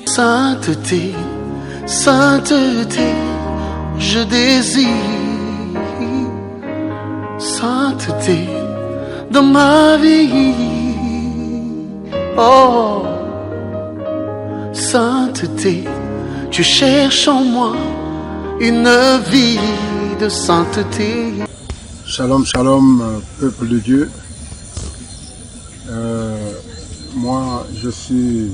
Sainteté, sainteté, je désire sainteté dans ma vie. Oh, sainteté, tu cherches en moi une vie de sainteté. Shalom, shalom, peuple de Dieu. Moi, je suis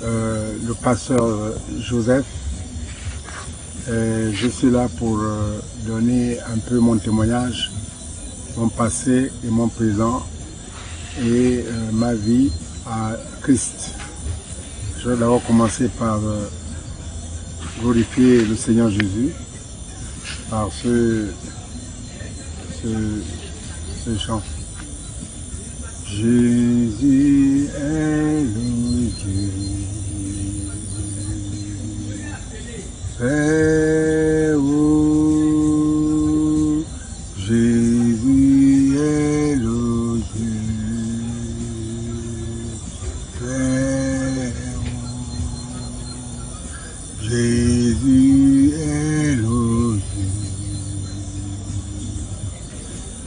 le pasteur Joseph. Je suis là pour donner un peu mon témoignage, mon passé et mon présent et ma vie à Christ. Je vais d'abord commencer par glorifier le Seigneur Jésus par ce chant. Jésus est le Dieu, très haut. Jésus est le Dieu, très haut. Jésus est le Dieu,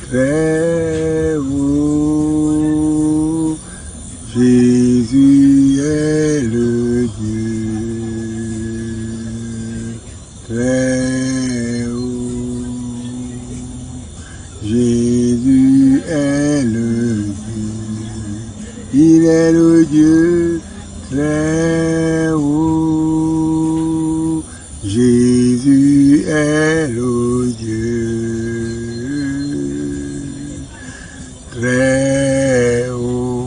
très haut. Jésus est le Dieu, très haut. Jésus est le Dieu, il est le Dieu, très haut. Jésus est le Dieu, très haut.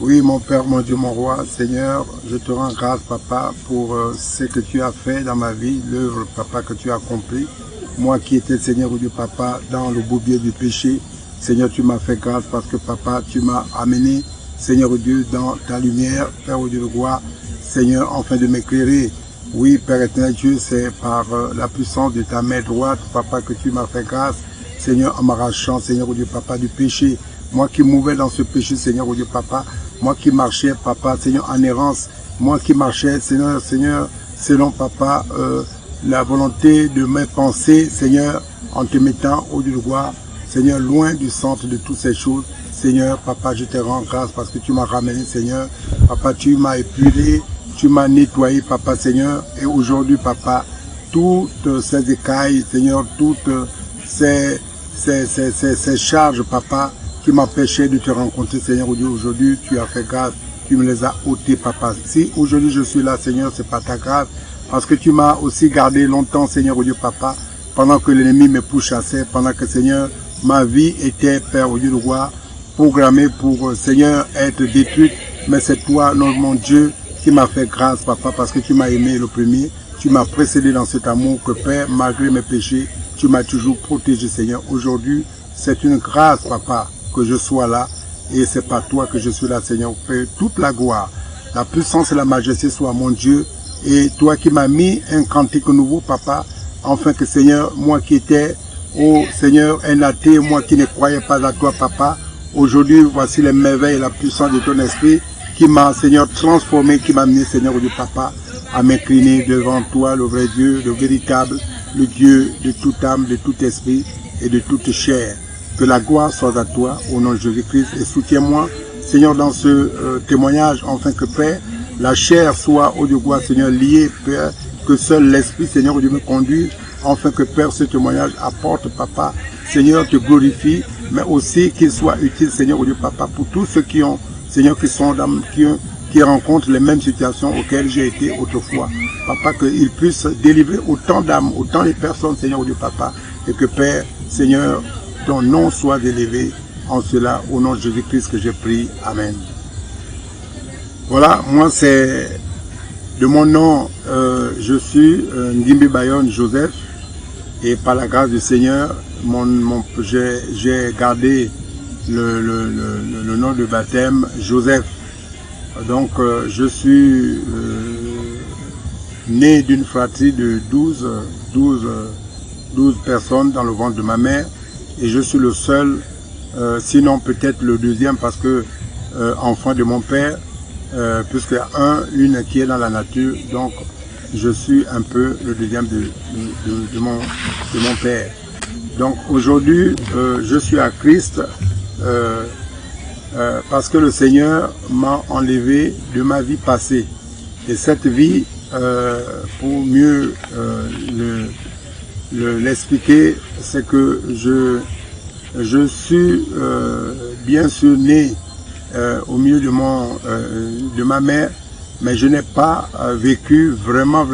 Oui, mon Père, mon Dieu, mon Roi, Seigneur, je te rends grâce, Papa, pour ce que tu as fait dans ma vie, l'œuvre, Papa, que tu as accomplie. Moi qui étais, Seigneur, Dieu, Papa, dans le bourbier du péché, Seigneur, tu m'as fait grâce parce que, Papa, tu m'as amené, Seigneur Dieu, dans ta lumière, Père Dieu le roi, Seigneur, afin de m'éclairer. Oui, Père éternel Dieu, c'est par la puissance de ta main droite, Papa, que tu m'as fait grâce, Seigneur, en m'arrachant, Seigneur Dieu, Papa, du péché. Moi qui mouvais dans ce péché, Seigneur Dieu, Papa, moi qui marchais, Papa, Seigneur, en errance, moi qui marchais, Seigneur, selon, Papa, la volonté de mes pensées, Seigneur, en te mettant au Dieu de gloire, Seigneur, loin du centre de toutes ces choses. Seigneur, Papa, je te rends grâce parce que tu m'as ramené, Seigneur. Papa, tu m'as épuré, tu m'as nettoyé, Papa, Seigneur. Et aujourd'hui, Papa, toutes ces écailles, Seigneur, toutes ces charges, Papa, qui m'empêchaient de te rencontrer, Seigneur, aujourd'hui, tu as fait grâce, tu me les as ôtées, Papa. Si aujourd'hui je suis là, Seigneur, c'est pas ta grâce, parce que tu m'as aussi gardé longtemps, Seigneur, Dieu, Papa, pendant que l'ennemi me pourchassait, pendant que, Seigneur, ma vie était, Père, Dieu, le roi, programmée pour, Seigneur, être détruite, mais c'est toi, mon Dieu, qui m'a fait grâce, Papa, parce que tu m'as aimé le premier, tu m'as précédé dans cet amour que, Père, malgré mes péchés, tu m'as toujours protégé, Seigneur. Aujourd'hui, c'est une grâce, Papa, que je sois là, et c'est pas toi que je suis là, Seigneur. Père, toute la gloire, la puissance et la majesté soient mon Dieu, et toi qui m'as mis un cantique nouveau, Papa, afin que, Seigneur, moi qui étais, oh Seigneur, un athée, moi qui ne croyais pas à toi, Papa, aujourd'hui, voici les merveilles et la puissance de ton esprit qui m'a, Seigneur, transformé, qui m'a amené, Seigneur, Dieu, Papa, à m'incliner devant toi, le vrai Dieu, le véritable, le Dieu de toute âme, de tout esprit et de toute chair. Que la gloire soit à toi, au nom de Jésus-Christ, et soutiens-moi, Seigneur, dans ce témoignage, afin que, Père, la chair soit, au Dieu gloire, Seigneur, liée, Père, que seul l'Esprit, Seigneur, Dieu me conduise, afin que, Père, ce témoignage apporte, Papa, Seigneur, te glorifie, mais aussi qu'il soit utile, Seigneur, Dieu, Papa, pour tous ceux qui ont, Seigneur, qui rencontrent les mêmes situations auxquelles j'ai été autrefois. Papa, qu'ils puissent délivrer autant d'âmes, autant de personnes, Seigneur, Dieu, Papa, et que, Père, Seigneur, ton nom soit élevé en cela, au nom de Jésus-Christ que j'ai pris. Amen. Voilà, moi c'est de mon nom, je suis Ngimbi Bayon Joseph, Et par la grâce du Seigneur, j'ai gardé le nom de baptême Joseph. Donc je suis né d'une fratrie de 12 personnes dans le ventre de ma mère. Et je suis le seul, sinon peut-être le deuxième, parce que enfant de mon père, puisqu'il y a une qui est dans la nature, donc je suis un peu le deuxième de mon père. Donc aujourd'hui, je suis à Christ parce que le Seigneur m'a enlevé de ma vie passée. Et cette vie, pour mieux l'expliquer, c'est que je suis bien sûr né au milieu de ma mère, mais je n'ai pas vécu vraiment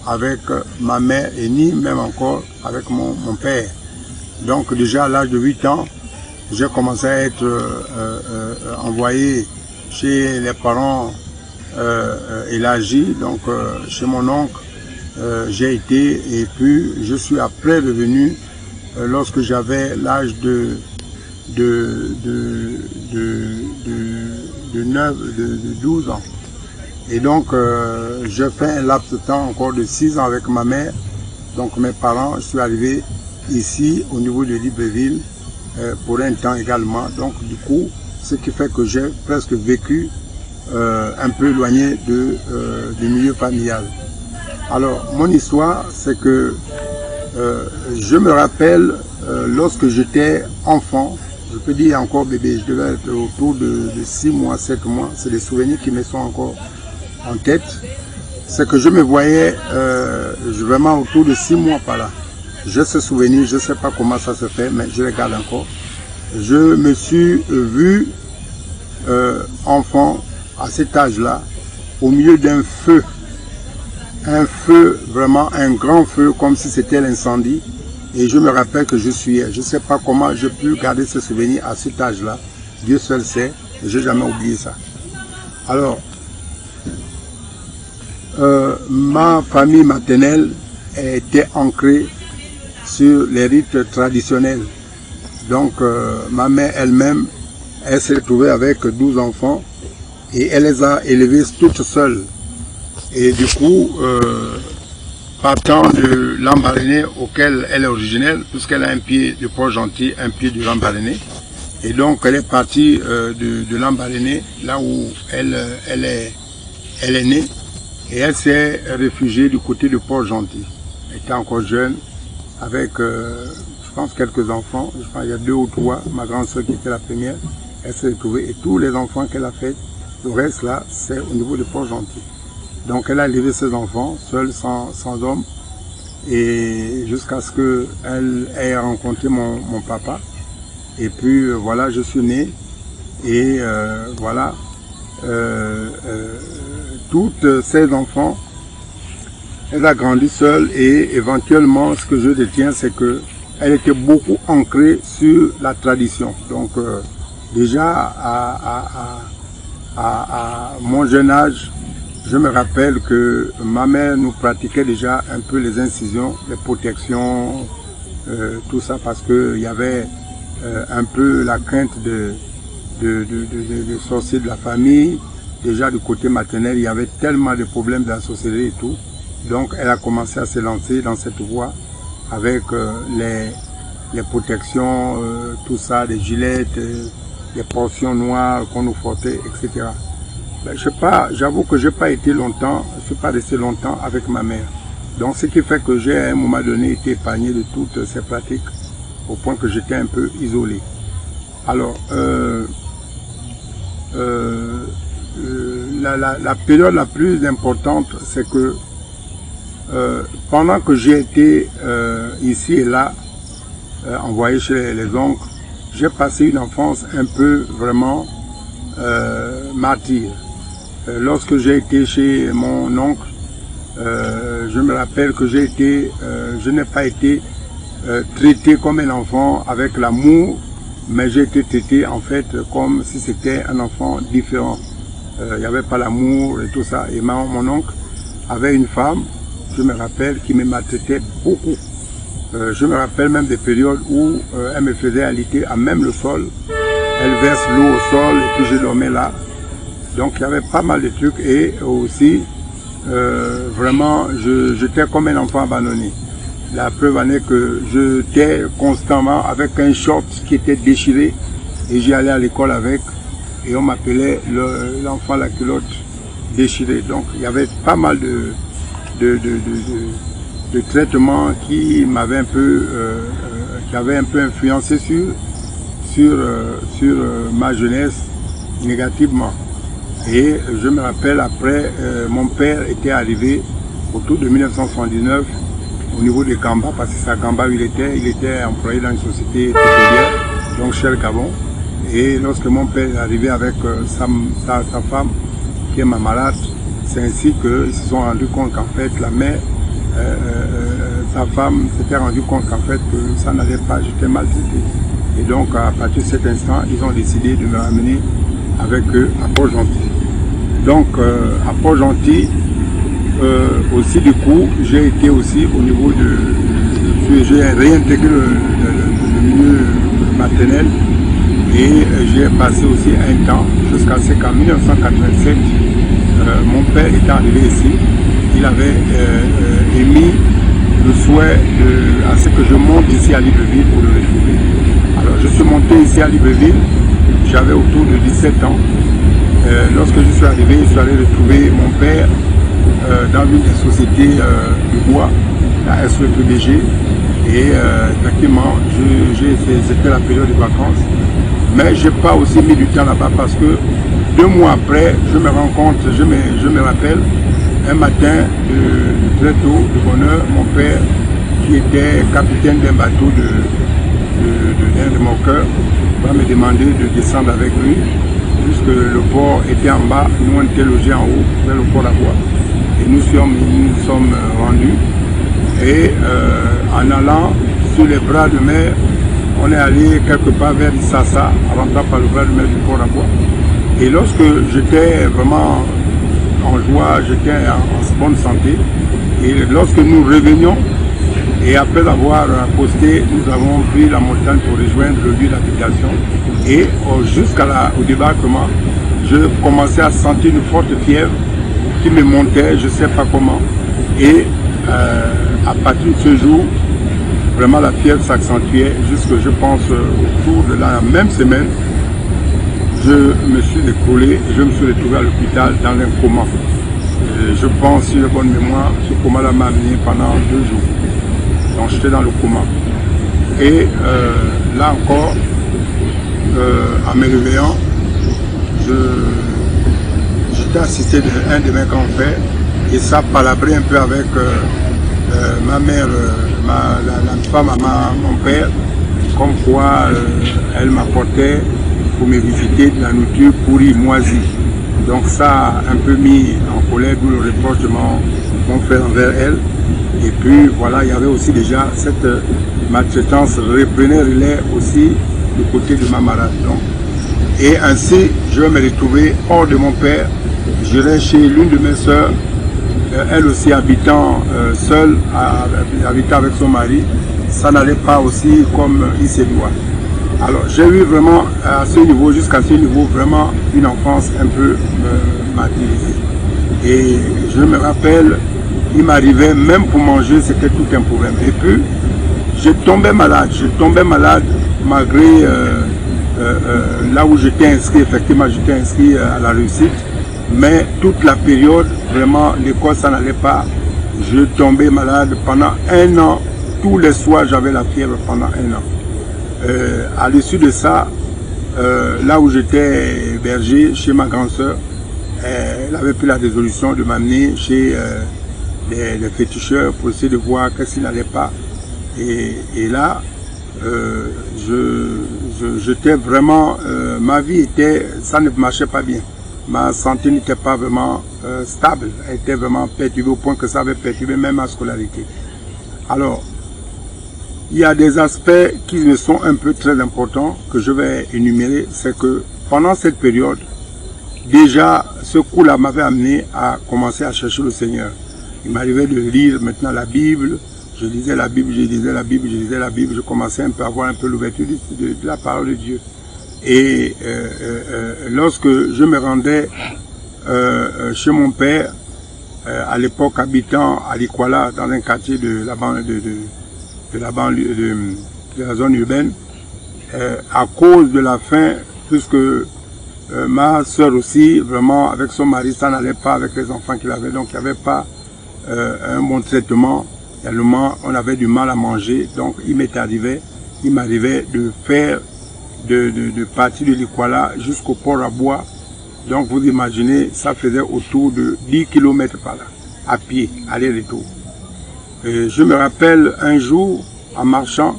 avec ma mère et ni même encore avec mon père. Donc déjà à l'âge de 8 ans, j'ai commencé à être envoyé chez les parents élargis, donc chez mon oncle. J'ai été, et puis je suis après revenu lorsque j'avais l'âge de 12 ans. Et donc j'ai fait un laps de temps encore de 6 ans avec ma mère. Donc mes parents, je suis arrivé ici au niveau de Libreville pour un temps également. Donc du coup, ce qui fait que j'ai presque vécu un peu éloigné du milieu familial. Alors mon histoire, c'est que je me rappelle lorsque j'étais enfant, je peux dire encore bébé, je devais être autour de 6 mois, 7 mois, c'est des souvenirs qui me sont encore en tête. C'est que je me voyais vraiment autour de 6 mois par là. J'ai ce souvenir, je ne sais pas comment ça se fait, mais je le garde encore. Je me suis vu enfant à cet âge-là, au milieu d'un feu. Un feu, vraiment un grand feu, comme si c'était l'incendie. Et je me rappelle que je suis, je ne sais pas comment j'ai pu garder ce souvenir à cet âge-là. Dieu seul sait, et je n'ai jamais oublié ça. Alors, ma famille maternelle était ancrée sur les rites traditionnels. Donc, ma mère elle-même, elle s'est retrouvée avec 12 enfants et elle les a élevés toutes seules. Et du coup, partant de Lambaréné auquel elle est originelle, puisqu'elle a un pied de Port-Gentil, un pied de Lambaréné. Et donc elle est partie de Lambaréné, là où elle est née, et elle s'est réfugiée du côté de Port-Gentil. Elle était encore jeune, avec, je pense, quelques enfants. Je pense qu'il y a 2 ou 3, ma grande soeur qui était la première, elle s'est retrouvée. Et tous les enfants qu'elle a fait, le reste là, c'est au niveau de Port-Gentil. Donc elle a élevé ses enfants, seule, sans homme, et jusqu'à ce qu'elle ait rencontré mon papa. Et puis voilà, je suis né, et voilà, toutes ces enfants, elle a grandi seule, et éventuellement, ce que je détiens, c'est que elle était beaucoup ancrée sur la tradition. Donc déjà, à mon jeune âge, je me rappelle que ma mère nous pratiquait déjà un peu les incisions, les protections, tout ça, parce qu'il y avait un peu la crainte de sorciers de la famille. Déjà du côté maternel, il y avait tellement de problèmes de la sorcellerie et tout. Donc elle a commencé à se lancer dans cette voie avec les protections, tout ça, des gilettes, des portions noires qu'on nous frottait, etc. Ben, je sais pas, j'avoue que je n'ai pas été longtemps, je ne suis pas resté longtemps avec ma mère. Donc ce qui fait que j'ai à un moment donné été épargné de toutes ces pratiques, au point que j'étais un peu isolé. Alors, la période la plus importante, c'est que pendant que j'ai été ici et là, envoyé chez les oncles, j'ai passé une enfance un peu vraiment martyre. Lorsque j'ai été chez mon oncle, je me rappelle que je n'ai pas été traité comme un enfant avec l'amour, mais j'ai été traité en fait comme si c'était un enfant différent. Il n'y avait pas l'amour et tout ça. Et mon oncle avait une femme, je me rappelle, qui me maltraitait beaucoup. Je me rappelle même des périodes où elle me faisait alité à même le sol. Elle verse l'eau au sol et puis je dormais là. Donc il y avait pas mal de trucs et aussi vraiment j'étais comme un enfant abandonné. La preuve en est que j'étais constamment avec un short qui était déchiré et j'y allais à l'école avec et on m'appelait l'enfant la culotte déchirée. Donc il y avait pas mal de traitements qui m'avaient un peu qui avaient un peu influencé sur ma jeunesse négativement. Et je me rappelle après, mon père était arrivé autour de 1979 au niveau de Gamba, parce que c'est à Gamba où il était employé dans une société pétrolière, donc Shell Gabon. Et lorsque mon père est arrivé avec sa femme, qui est ma malade, c'est ainsi qu'ils se sont rendus compte qu'en fait la mère, sa femme s'était rendu compte qu'en fait que ça n'allait pas, j'étais maltraité. Et donc à partir de cet instant, ils ont décidé de me ramener avec eux à Port-Gentil. Donc à Port-Gentil, aussi du coup, j'ai été aussi au niveau j'ai réintégré le milieu maternel et j'ai passé aussi un temps jusqu'à ce qu'en 1987, mon père était arrivé ici. Il avait émis le souhait à ce que je monte ici à Libreville pour le retrouver. Alors je suis monté ici à Libreville, j'avais autour de 17 ans. Lorsque je suis allé retrouver mon père dans une des sociétés du bois, la SEPBG, et effectivement, c'était la période de vacances. Mais je n'ai pas aussi mis du temps là-bas parce que 2 mois après, je me rends compte, je me rappelle, un matin, très tôt, de bonne heure, mon père, qui était capitaine d'un bateau d'un remorqueur, va me demander de descendre avec lui, puisque le port était en bas, nous on était logés en haut, vers le port d'Abois. Et nous sommes rendus. Et en allant sur les bras de mer, on est allé quelque part vers Issassa, en rentrant par le bras de mer du port d'Abois. Et lorsque j'étais vraiment en joie, j'étais en bonne santé, et lorsque nous revenions, et après avoir posté, nous avons pris la montagne pour rejoindre le lieu d'habitation. Et jusqu'au débarquement, je commençais à sentir une forte fièvre qui me montait, je ne sais pas comment. Et à partir de ce jour, vraiment la fièvre s'accentuait jusque, je pense, autour de la même semaine, je me suis écroulé et je me suis retrouvé à l'hôpital dans un coma. Je pense, si j'ai bonne mémoire, ce coma-là m'a amené pendant 2 jours. Donc j'étais dans le coma. Et là encore, en me réveillant, j'étais assisté d'un de mes grands frères et ça palabrait un peu avec ma mère, la femme à mon père, comme quoi elle m'apportait pour me visiter de la nourriture pourrie, moisie. Donc ça a un peu mis en colère le reproche de mon frère envers elle. Et puis voilà, il y avait aussi déjà cette maltraitance reprenait relais aussi du côté de ma malade. Donc, et ainsi, je vais me retrouver hors de mon père. J'irai chez l'une de mes sœurs, elle aussi habitant seule, habitant avec son mari. Ça n'allait pas aussi comme il se doit. Alors j'ai eu vraiment à ce niveau, jusqu'à ce niveau, vraiment une enfance un peu martyrisée. Et je me rappelle, il m'arrivait, même pour manger, c'était tout un problème. Et puis, je tombais malade malgré là où j'étais inscrit, effectivement j'étais inscrit à la réussite, mais toute la période, vraiment, l'école ça n'allait pas. Je tombais malade pendant 1 an, tous les soirs j'avais la fièvre pendant 1 an. À l'issue de ça, là où j'étais hébergé, chez ma grande sœur, elle avait pris la résolution de m'amener chez les féticheurs pour essayer de voir qu'est-ce qui n'allait pas. Et là, j'étais vraiment, ma vie était, ça ne marchait pas bien. Ma santé n'était pas vraiment stable, elle était vraiment perturbée au point que ça avait perturbé même ma scolarité. Alors, il y a des aspects qui me sont un peu très importants que je vais énumérer. C'est que pendant cette période, déjà ce coup-là m'avait amené à commencer à chercher le Seigneur. Il m'arrivait de lire maintenant la Bible, Je lisais la Bible, je commençais un peu à avoir un peu l'ouverture de la parole de Dieu. Et lorsque je me rendais chez mon père, à l'époque habitant à Likwala, dans un quartier de la banlieue de la zone urbaine, à cause de la faim, puisque ma soeur aussi, vraiment, avec son mari, ça n'allait pas avec les enfants qu'il avait, donc il n'y avait pas un bon traitement. Tellement on avait du mal à manger, donc il m'arrivait de faire de partir de Likwala jusqu'au port à bois. Donc vous imaginez, ça faisait autour de 10 km par là, à pied, aller-retour. Je me rappelle un jour, en marchant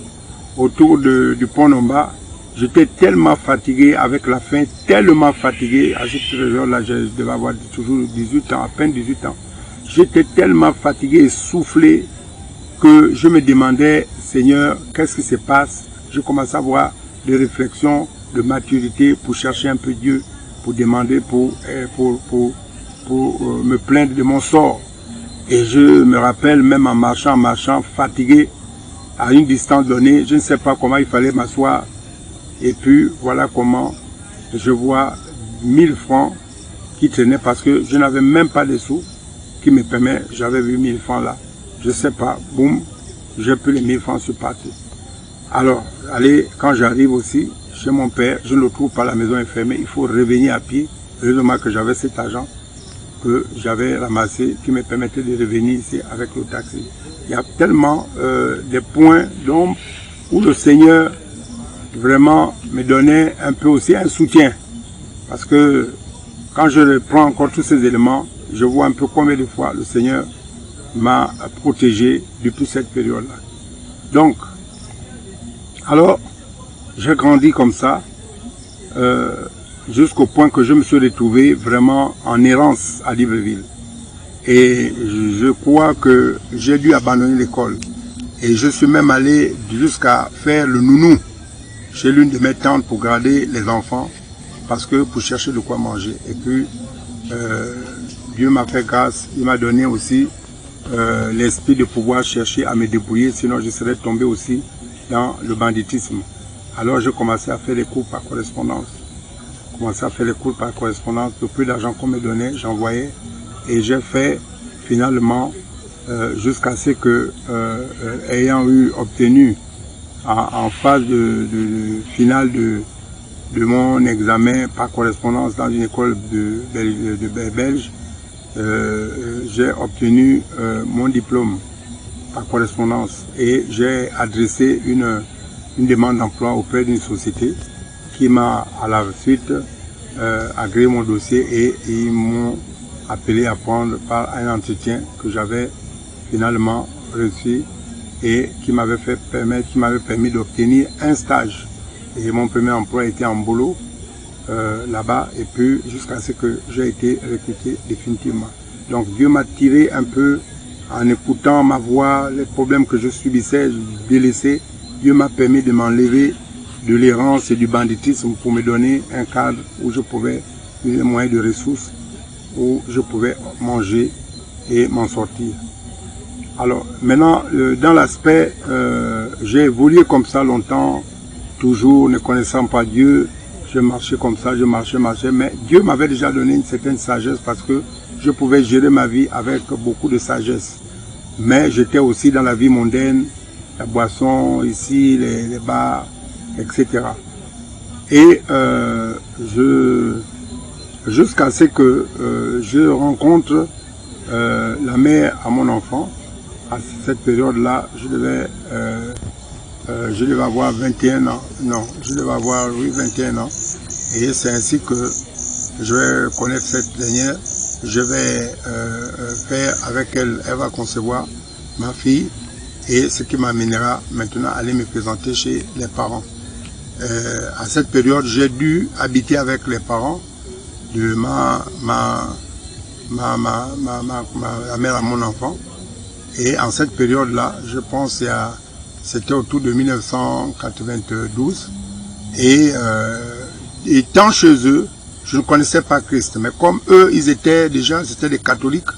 autour du pont Nomba, j'étais tellement fatigué avec la faim, tellement fatigué, à cette période-là, je devais avoir toujours 18 ans, à peine 18 ans. J'étais tellement fatigué, essoufflé, que je me demandais, Seigneur, qu'est-ce qui se passe? Je commençais à avoir des réflexions de maturité pour chercher un peu Dieu, pour demander, pour me plaindre de mon sort. Et je me rappelle, même en marchant, fatigué, à une distance donnée, je ne sais pas comment il fallait m'asseoir. Et puis, voilà comment je vois 1000 francs qui traînaient parce que je n'avais même pas de sous qui me permet, j'avais vu 1000 francs là. Je sais pas, boum, j'ai pris les 1000 francs, je suis parti. Alors, allez, quand j'arrive aussi chez mon père, je ne le trouve pas, la maison est fermée, il faut revenir à pied. Heureusement que j'avais cet argent que j'avais ramassé qui me permettait de revenir ici avec le taxi. Il y a tellement des points donc, où le Seigneur vraiment me donnait un peu aussi un soutien. Parce que quand je reprends encore tous ces éléments, je vois un peu combien de fois le Seigneur m'a protégé depuis cette période-là. Donc, alors, j'ai grandi comme ça, jusqu'au point que je me suis retrouvé vraiment en errance à Libreville. Et je crois que j'ai dû abandonner l'école. Et je suis même allé jusqu'à faire le nounou chez l'une de mes tantes pour garder les enfants, parce que pour chercher de quoi manger. Et puis, Dieu m'a fait grâce, il m'a donné aussi l'esprit de pouvoir chercher à me débrouiller, sinon je serais tombé aussi dans le banditisme. Alors je commençais à faire les cours par correspondance. Le peu d'argent qu'on me donnait, j'envoyais. Et j'ai fait finalement jusqu'à ce que, ayant obtenu en phase de finale de mon examen par correspondance dans une école de belge, j'ai obtenu mon diplôme par correspondance et j'ai adressé une demande d'emploi auprès d'une société qui m'a à la suite agréé mon dossier et ils m'ont appelé à prendre par un entretien que j'avais finalement reçu et qui m'avait permis d'obtenir un stage. Et mon premier emploi était en boulot là-bas et puis jusqu'à ce que j'ai été recruté définitivement. Donc Dieu m'a tiré un peu en écoutant ma voix, les problèmes que je subissais, délaissés. Dieu m'a permis de m'enlever de l'errance et du banditisme pour me donner un cadre où je pouvais, les moyens de ressources, où je pouvais manger et m'en sortir. Alors maintenant, dans l'aspect, j'ai évolué comme ça longtemps, toujours ne connaissant pas Dieu. Je marchais comme ça, je marchais, mais Dieu m'avait déjà donné une certaine sagesse parce que je pouvais gérer ma vie avec beaucoup de sagesse. Mais j'étais aussi dans la vie mondaine, la boisson, ici, les bars, etc. Et jusqu'à ce que je rencontre la mère à mon enfant. À cette période-là, je devais avoir 21 ans. Non, je devais avoir, 21 ans. Et c'est ainsi que je vais connaître cette dernière. Je vais faire avec elle, elle va concevoir ma fille. Et ce qui m'amènera maintenant à aller me présenter chez les parents. À cette période, j'ai dû habiter avec les parents de la mère à mon enfant. Et en cette période-là, je pense c'était autour de 1992. Et étant chez eux, je ne connaissais pas Christ. Mais comme eux, c'était des catholiques.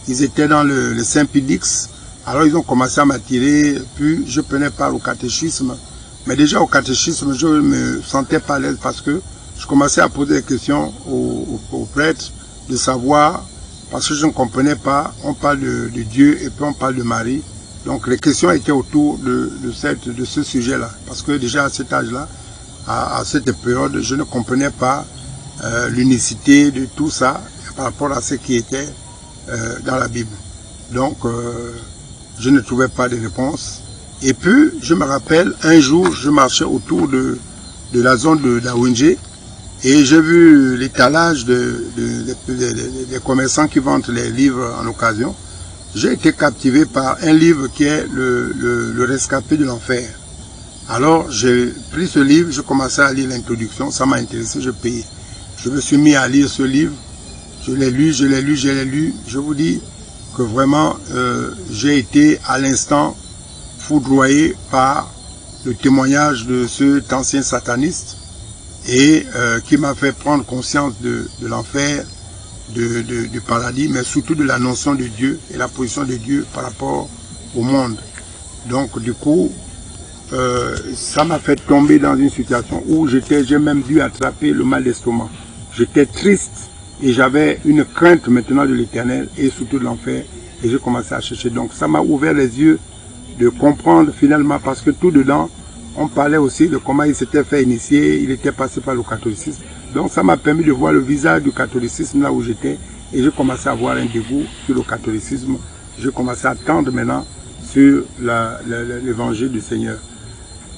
Ils étaient dans le Saint-Pidix. Alors ils ont commencé à m'attirer, puis je prenais part au catéchisme. Mais déjà au catéchisme, je ne me sentais pas à l'aise parce que je commençais à poser des questions aux prêtres, de savoir, parce que je ne comprenais pas, on parle de Dieu et puis on parle de Marie. Donc les questions étaient autour de ce sujet-là. Parce que déjà à cet âge-là, à cette période, je ne comprenais pas l'unicité de tout ça par rapport à ce qui était dans la Bible. Donc je ne trouvais pas de réponse. Et puis je me rappelle, un jour, je marchais autour de la zone de Dawinje et j'ai vu l'étalage des commerçants qui vendent les livres en occasion. J'ai été captivé par un livre qui est le rescapé de l'enfer. Alors j'ai pris ce livre, je commençais à lire l'introduction, ça m'a intéressé, je payais. Je me suis mis à lire ce livre, je l'ai lu. Je vous dis que vraiment j'ai été à l'instant foudroyé par le témoignage de cet ancien sataniste et qui m'a fait prendre conscience de l'enfer, du paradis, mais surtout de la notion de Dieu et la position de Dieu par rapport au monde. Donc du coup, ça m'a fait tomber dans une situation où j'ai même dû attraper le mal d'estomac. J'étais triste et j'avais une crainte maintenant de l'Éternel et surtout de l'enfer et j'ai commencé à chercher. Donc ça m'a ouvert les yeux de comprendre finalement, parce que tout dedans, on parlait aussi de comment il s'était fait initier, il était passé par le catholicisme. Donc ça m'a permis de voir le visage du catholicisme là où j'étais et j'ai commencé à avoir un dégoût sur le catholicisme. J'ai commencé à attendre maintenant sur l'évangile du Seigneur.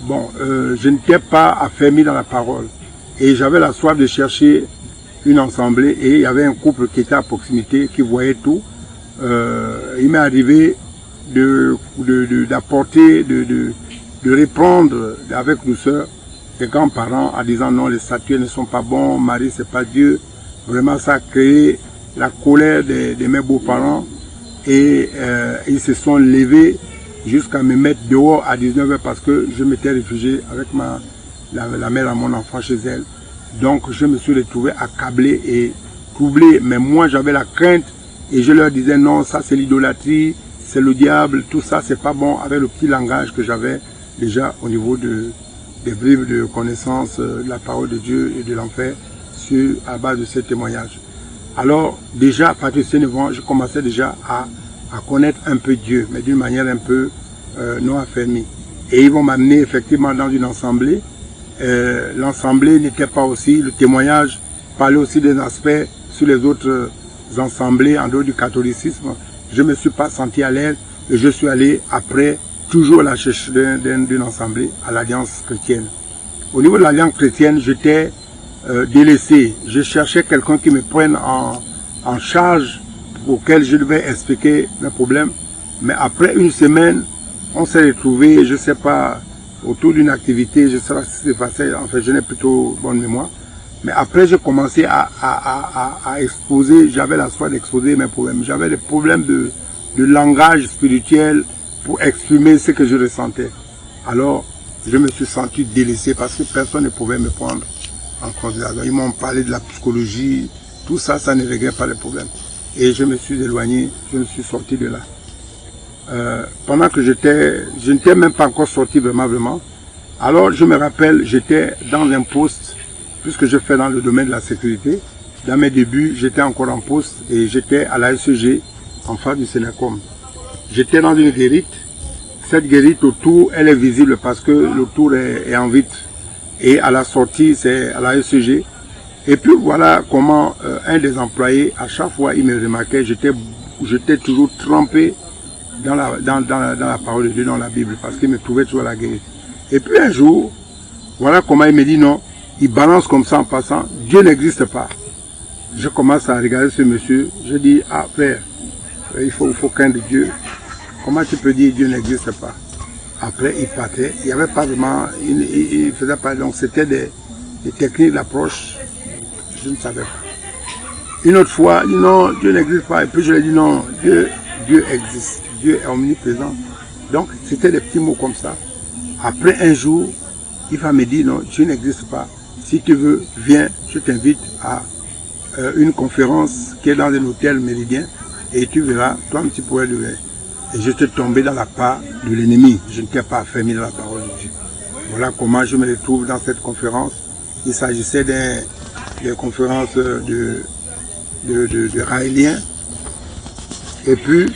Bon, je n'étais pas affermi dans la parole et j'avais la soif de chercher une assemblée et il y avait un couple qui était à proximité, qui voyait tout. Il m'est arrivé d'apporter, de répondre avec douceur des grands-parents en disant non, les statues ne sont pas bons, Marie c'est pas Dieu. Vraiment ça a créé la colère de mes beaux-parents et ils se sont levés jusqu'à me mettre dehors à 19h parce que je m'étais réfugié avec la mère à mon enfant chez elle. Donc je me suis retrouvé accablé et troublé, mais moi j'avais la crainte et je leur disais non, ça c'est l'idolâtrie, c'est le diable, tout ça c'est pas bon, avec le petit langage que j'avais déjà au niveau des bribes de connaissance de la parole de Dieu et de l'enfer à base de ces témoignages. Alors déjà à partir de ce niveau, je commençais déjà à connaître un peu Dieu, mais d'une manière un peu non affermie. Et ils vont m'amener effectivement dans une assemblée. L'assemblée n'était pas aussi, le témoignage parlait aussi des aspects sur les autres assemblées en dehors du catholicisme. Je ne me suis pas senti à l'aise et je suis allé après toujours à la recherche d'une assemblée à l'Alliance chrétienne. Au niveau de l'Alliance chrétienne, j'étais délaissé. Je cherchais quelqu'un qui me prenne en charge, auquel je devais expliquer mes problèmes. Mais après une semaine, on s'est retrouvés, je ne sais pas, autour d'une activité, je ne sais pas ce qui s'est passé, en fait je n'ai plutôt bonne mémoire. Mais après j'ai commencé à exposer, j'avais la soif d'exposer mes problèmes. J'avais des problèmes de langage spirituel pour exprimer ce que je ressentais. Alors je me suis senti délaissé parce que personne ne pouvait me prendre en considération. Ils m'ont parlé de la psychologie, tout ça, ça ne réglait pas les problèmes. Et je me suis éloigné, je me suis sorti de là. Pendant que je n'étais même pas encore sorti vraiment. Alors je me rappelle, j'étais dans un poste, puisque je fais dans le domaine de la sécurité. Dans mes débuts, j'étais encore en poste et j'étais à la SEG, en face du Sénécom. J'étais dans une guérite. Cette guérite autour, elle est visible parce que le tour est en vitre. Et à la sortie, c'est à la SEG. Et puis voilà comment un des employés, à chaque fois, il me remarquait, j'étais toujours trempé dans la parole de Dieu, dans la Bible, parce qu'il me trouvait toujours à la guérite. Et puis un jour, voilà comment il me dit non, il balance comme ça en passant, Dieu n'existe pas. Je commence à regarder ce monsieur, je dis, ah frère, il faut craindre Dieu. Comment tu peux dire Dieu n'existe pas? Après, il partait, il n'y avait pas vraiment, il faisait pas, donc c'était des techniques d'approche, je ne savais pas. Une autre fois, il dit non, Dieu n'existe pas, et puis je lui ai dit non, Dieu existe, Dieu est omniprésent. Donc c'était des petits mots comme ça. Après un jour, il va me dire non, Dieu n'existe pas. Si tu veux, viens, je t'invite à une conférence qui est dans un hôtel méridien et tu verras, toi tu pourrais le voir. et j'étais tombé dans la part de l'ennemi. Je n'étais pas affermi dans la parole de Dieu. Voilà comment je me retrouve dans cette conférence. Il s'agissait des conférences de Raéliens. Et puis,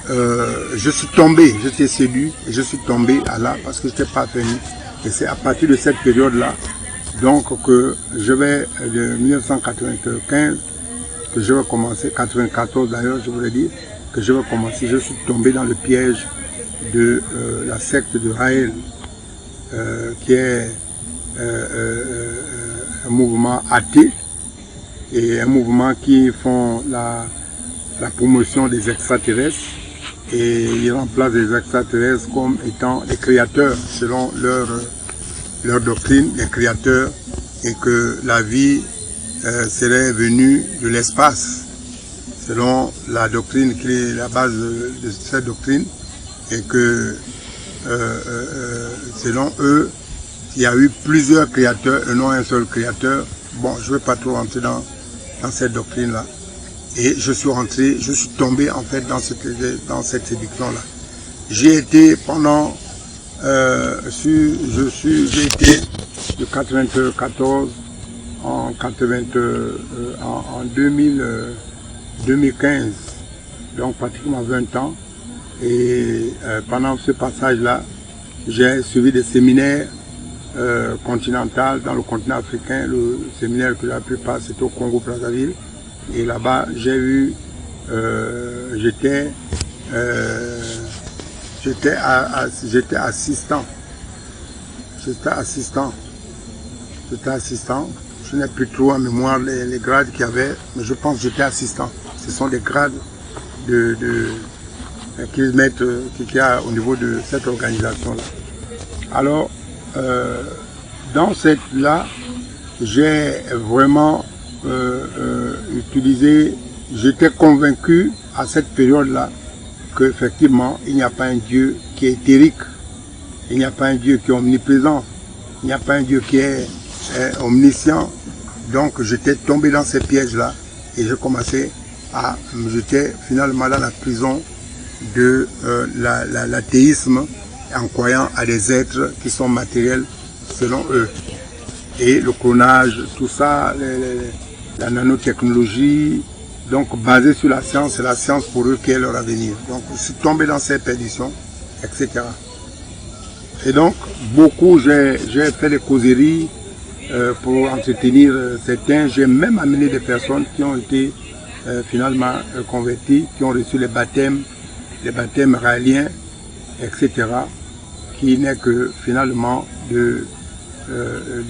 je suis tombé, j'étais séduit, et je suis tombé à là parce que je n'étais pas affermi. Et c'est à partir de cette période-là, donc que je vais, de 1995, que je vais commencer, 94 d'ailleurs, je voulais dire, que je vais commencer, je suis tombé dans le piège de la secte de Raël, qui est un mouvement athée et un mouvement qui font la promotion des extraterrestres et ils remplacent les extraterrestres comme étant les créateurs selon leur doctrine, les créateurs, et que la vie serait venue de l'espace selon la doctrine qui est la base de cette doctrine, et que selon eux, il y a eu plusieurs créateurs et non un seul créateur. Bon, je ne vais pas trop rentrer dans cette doctrine-là. Et je suis rentré, je suis tombé en fait dans cette séduction-là. J'ai été pendant, j'ai été de 94 en 2015, donc pratiquement 20 ans. Et pendant ce passage-là, j'ai suivi des séminaires continentaux dans le continent africain. Le séminaire que la plupart c'était au Congo-Brazzaville. Et là-bas, j'ai eu, j'étais assistant. Je n'ai plus trop en mémoire les grades qu'il y avait, mais je pense que j'étais assistant. Ce sont des grades qu'ils mettent, qu'il y a au niveau de cette organisation-là. Alors, dans cette-là, j'ai vraiment utilisé, j'étais convaincu à cette période-là qu'effectivement, il n'y a pas un Dieu qui est éthérique, il n'y a pas un Dieu qui est omniprésent, il n'y a pas un Dieu qui est omniscient. Donc j'étais tombé dans ces pièges-là et je commençais à me jeter finalement dans la prison de l'athéisme en croyant à des êtres qui sont matériels selon eux. Et le clonage, tout ça, la nanotechnologie, donc basé sur la science, c'est la science pour eux qui est leur avenir. Donc je suis tombé dans ces perditions, etc. Et donc, beaucoup, j'ai fait des causeries pour entretenir certains. J'ai même amené des personnes qui ont été finalement converties, qui ont reçu les baptêmes raéliens, etc. Qui n'est que finalement de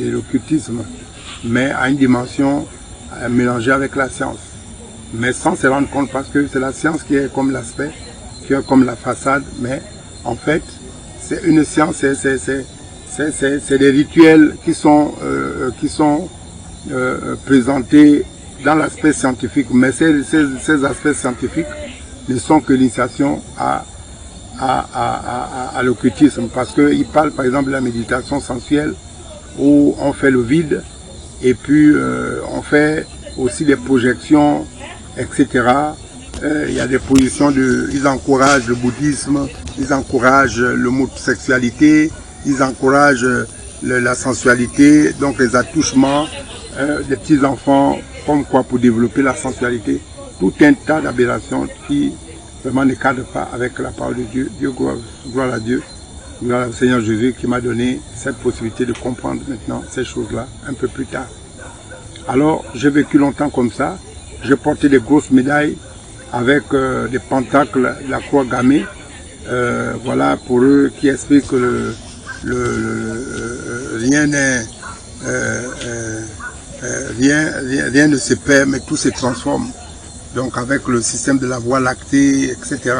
l'occultisme, mais à une dimension mélangée avec la science. Mais sans se rendre compte, parce que c'est la science qui est comme l'aspect, qui est comme la façade, mais en fait, c'est une science, c'est des rituels qui sont présentés dans l'aspect scientifique, mais ces aspects scientifiques ne sont que l'initiation à l'occultisme, parce qu'il parle par exemple de la méditation sensuelle, où on fait le vide, et puis on fait aussi des projections, etc. Il y a des positions ils encouragent le bouddhisme, ils encouragent l'homosexualité, ils encouragent la sensualité, donc les attouchements des petits enfants, comme quoi pour développer la sensualité, tout un tas d'aberrations qui vraiment ne cadrent pas avec la parole de Dieu. Gloire à Dieu, gloire au Seigneur Jésus qui m'a donné cette possibilité de comprendre maintenant ces choses-là un peu plus tard. Alors j'ai vécu longtemps comme ça, j'ai porté des grosses médailles avec des pentacles, la croix gammée, voilà, pour eux qui expliquent que rien ne se perd, mais tout se transforme. Donc avec le système de la voie lactée, etc.,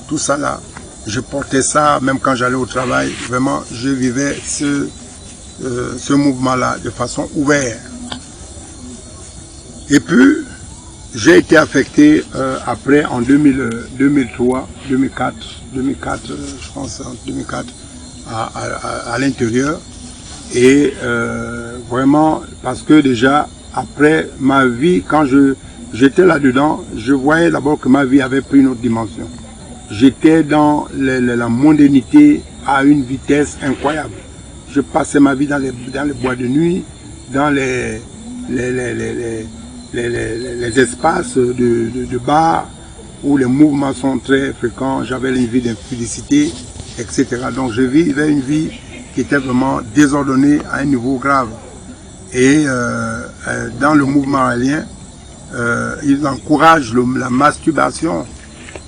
tout ça là, je portais ça, même quand j'allais au travail, vraiment, je vivais ce mouvement-là de façon ouverte. Et puis, j'ai été affecté après en 2003, 2004, je pense en 2004, à l'intérieur. Et vraiment, parce que déjà, après ma vie, quand j'étais là-dedans, je voyais d'abord que ma vie avait pris une autre dimension. j'étais dans la mondanité à une vitesse incroyable. Je passais ma vie dans les bois de nuit, dans les espaces de bars où les mouvements sont très fréquents. J'avais une vie d'impudicité, etc. Donc je vivais une vie qui était vraiment désordonnée à un niveau grave. Et dans le mouvement alien, ils encouragent la masturbation.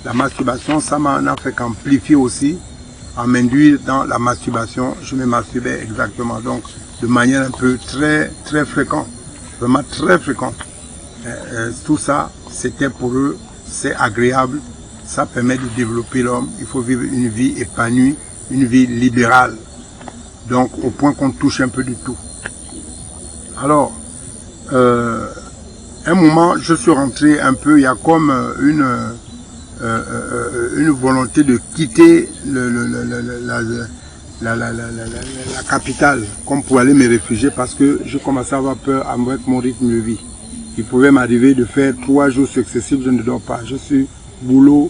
La masturbation, ça m'en a fait qu'amplifier aussi, à m'induire dans la masturbation. Je me masturbais exactement, donc de manière un peu très fréquente, vraiment très fréquente. Tout ça, c'était pour eux, c'est agréable, ça permet de développer l'homme. Il faut vivre une vie épanouie, une vie libérale. Donc au point qu'on touche un peu de tout. Alors, un moment, je suis rentré un peu, il y a comme une volonté de quitter la capitale, comme pour aller me réfugier, parce que je commençais à avoir peur avec mon rythme de vie. Il pouvait m'arriver de faire 3 jours successifs, je ne dors pas. Je suis boulot,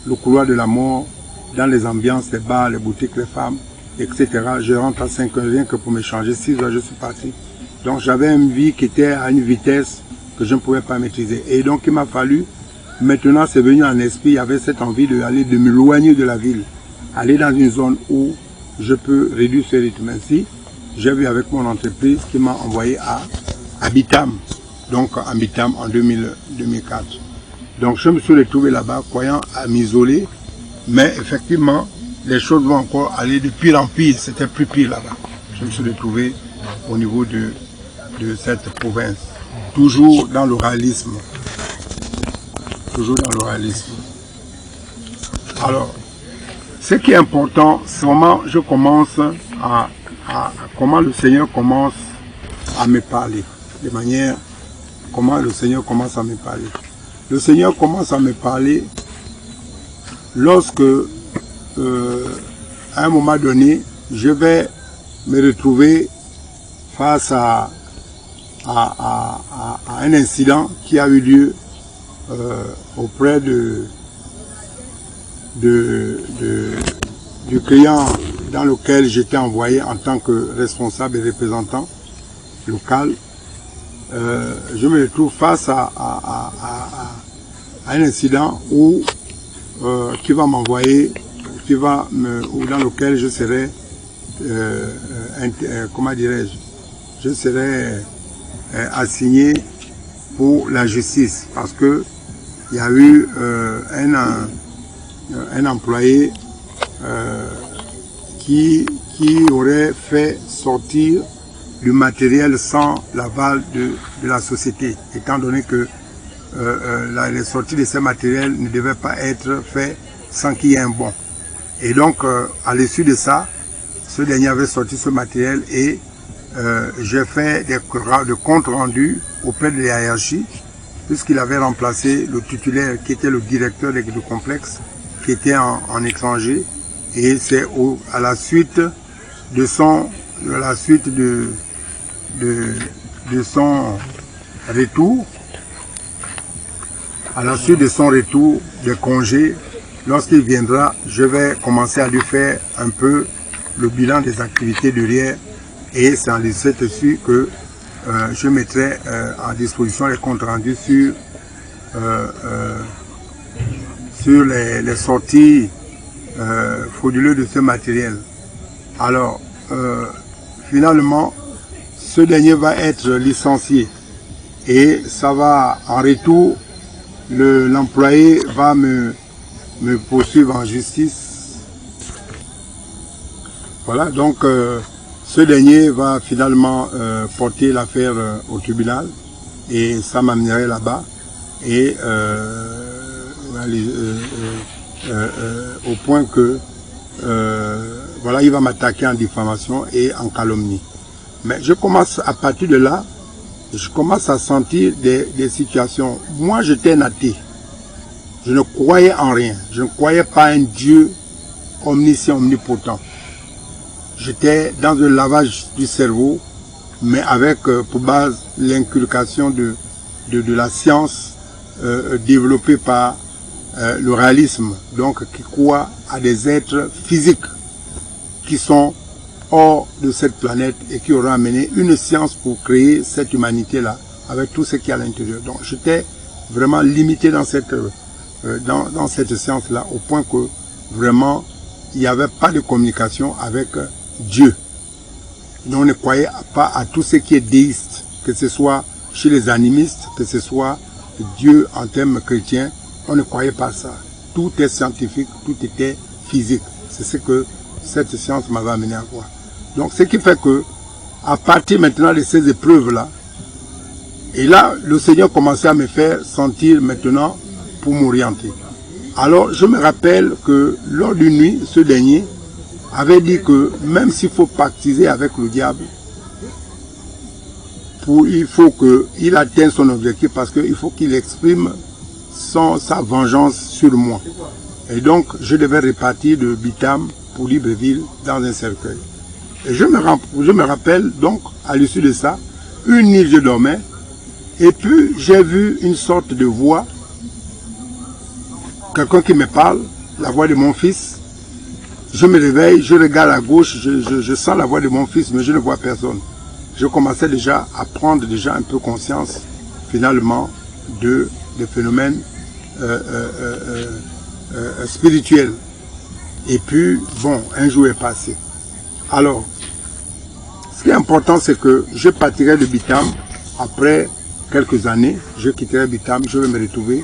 le couloir de la mort, dans les ambiances, les bars, les boutiques, les femmes, etc. Je rentre à 5 heures, rien que pour me changer. 6 heures, je suis parti. Donc j'avais une vie qui était à une vitesse que je ne pouvais pas maîtriser. Et donc il m'a fallu, maintenant c'est venu en esprit, il y avait cette envie de m'éloigner de la ville, aller dans une zone où je peux réduire ce rythme. Ainsi, j'ai vu avec mon entreprise qui m'a envoyé à Abitam, donc à Abitam en 2004. Donc je me suis retrouvé là-bas, croyant à m'isoler, mais effectivement, les choses vont encore aller de pire en pire, c'était plus pire là-bas. Je me suis retrouvé au niveau de cette province, toujours dans le réalisme. Toujours dans le réalisme. Alors, ce qui est important, c'est comment je commence comment le Seigneur commence à me parler. De manière, comment le Seigneur commence à me parler. Le Seigneur commence à me parler lorsque, à un moment donné, je vais me retrouver face à un incident qui a eu lieu auprès du client dans lequel j'étais envoyé en tant que responsable et représentant local. Je me retrouve face à un incident où qui va m'envoyer, ou dans lequel je serai, comment dirais-je, je serai assigné pour la justice, parce que il y a eu un employé qui aurait fait sortir du matériel sans l'aval de la société, étant donné que les sorties de ces matériels ne devaient pas être faites sans qu'il y ait un bon. Et donc, à l'issue de ça, ce dernier avait sorti ce matériel et j'ai fait des comptes rendus auprès de la hiérarchie, puisqu'il avait remplacé le titulaire qui était le directeur du complexe, qui était en étranger, et c'est à la suite de son retour, à la suite de son retour de congé, lorsqu'il viendra, je vais commencer à lui faire un peu le bilan des activités derrière, et c'est en cette dessus que je mettrai en disposition les comptes rendus sur les sorties frauduleuses de ce matériel. Alors, finalement, ce dernier va être licencié et ça va, en retour, l'employé va me poursuivre en justice. Voilà, donc ce dernier va finalement porter l'affaire au tribunal et ça m'amènerait là-bas et au point que voilà, il va m'attaquer en diffamation et en calomnie. Mais je commence à partir de là, je commence à sentir des situations. Moi, j'étais un athée. Je ne croyais en rien. Je ne croyais pas un Dieu omniscient, omnipotent. J'étais dans un lavage du cerveau, mais avec pour base l'inculcation de la science développée par le réalisme, donc qui croit à des êtres physiques qui sont hors de cette planète et qui auront amené une science pour créer cette humanité-là, avec tout ce qu'il y a à l'intérieur. Donc j'étais vraiment limité dans cette science-là, au point que vraiment, il n'y avait pas de communication avec Dieu. Donc on ne croyait pas à tout ce qui est déiste, que ce soit chez les animistes, que ce soit Dieu en termes chrétiens, on ne croyait pas ça. Tout est scientifique, tout était physique. C'est ce que cette science m'avait amené à voir. Donc ce qui fait que, à partir maintenant de ces épreuves-là, et là, le Seigneur commençait à me faire sentir maintenant pour m'orienter. Alors, je me rappelle que lors d'une nuit, ce dernier avait dit que même s'il faut pactiser avec le diable, il faut qu'il atteigne son objectif parce qu'il faut qu'il exprime sa vengeance sur moi. Et donc, je devais repartir de Bitam pour Libreville dans un cercueil. Et je me rappelle donc, à l'issue de ça, une nuit je dormais, et puis j'ai vu une sorte de voix, quelqu'un qui me parle, la voix de mon fils. Je me réveille, je regarde à gauche, je sens la voix de mon fils, mais je ne vois personne. Je commençais déjà à prendre déjà un peu conscience, finalement, des phénomènes spirituels. Et puis, bon, un jour est passé. Alors, ce qui est important, c'est que je partirai de Bitam. Après quelques années, je quitterai Bitam, je vais me retrouver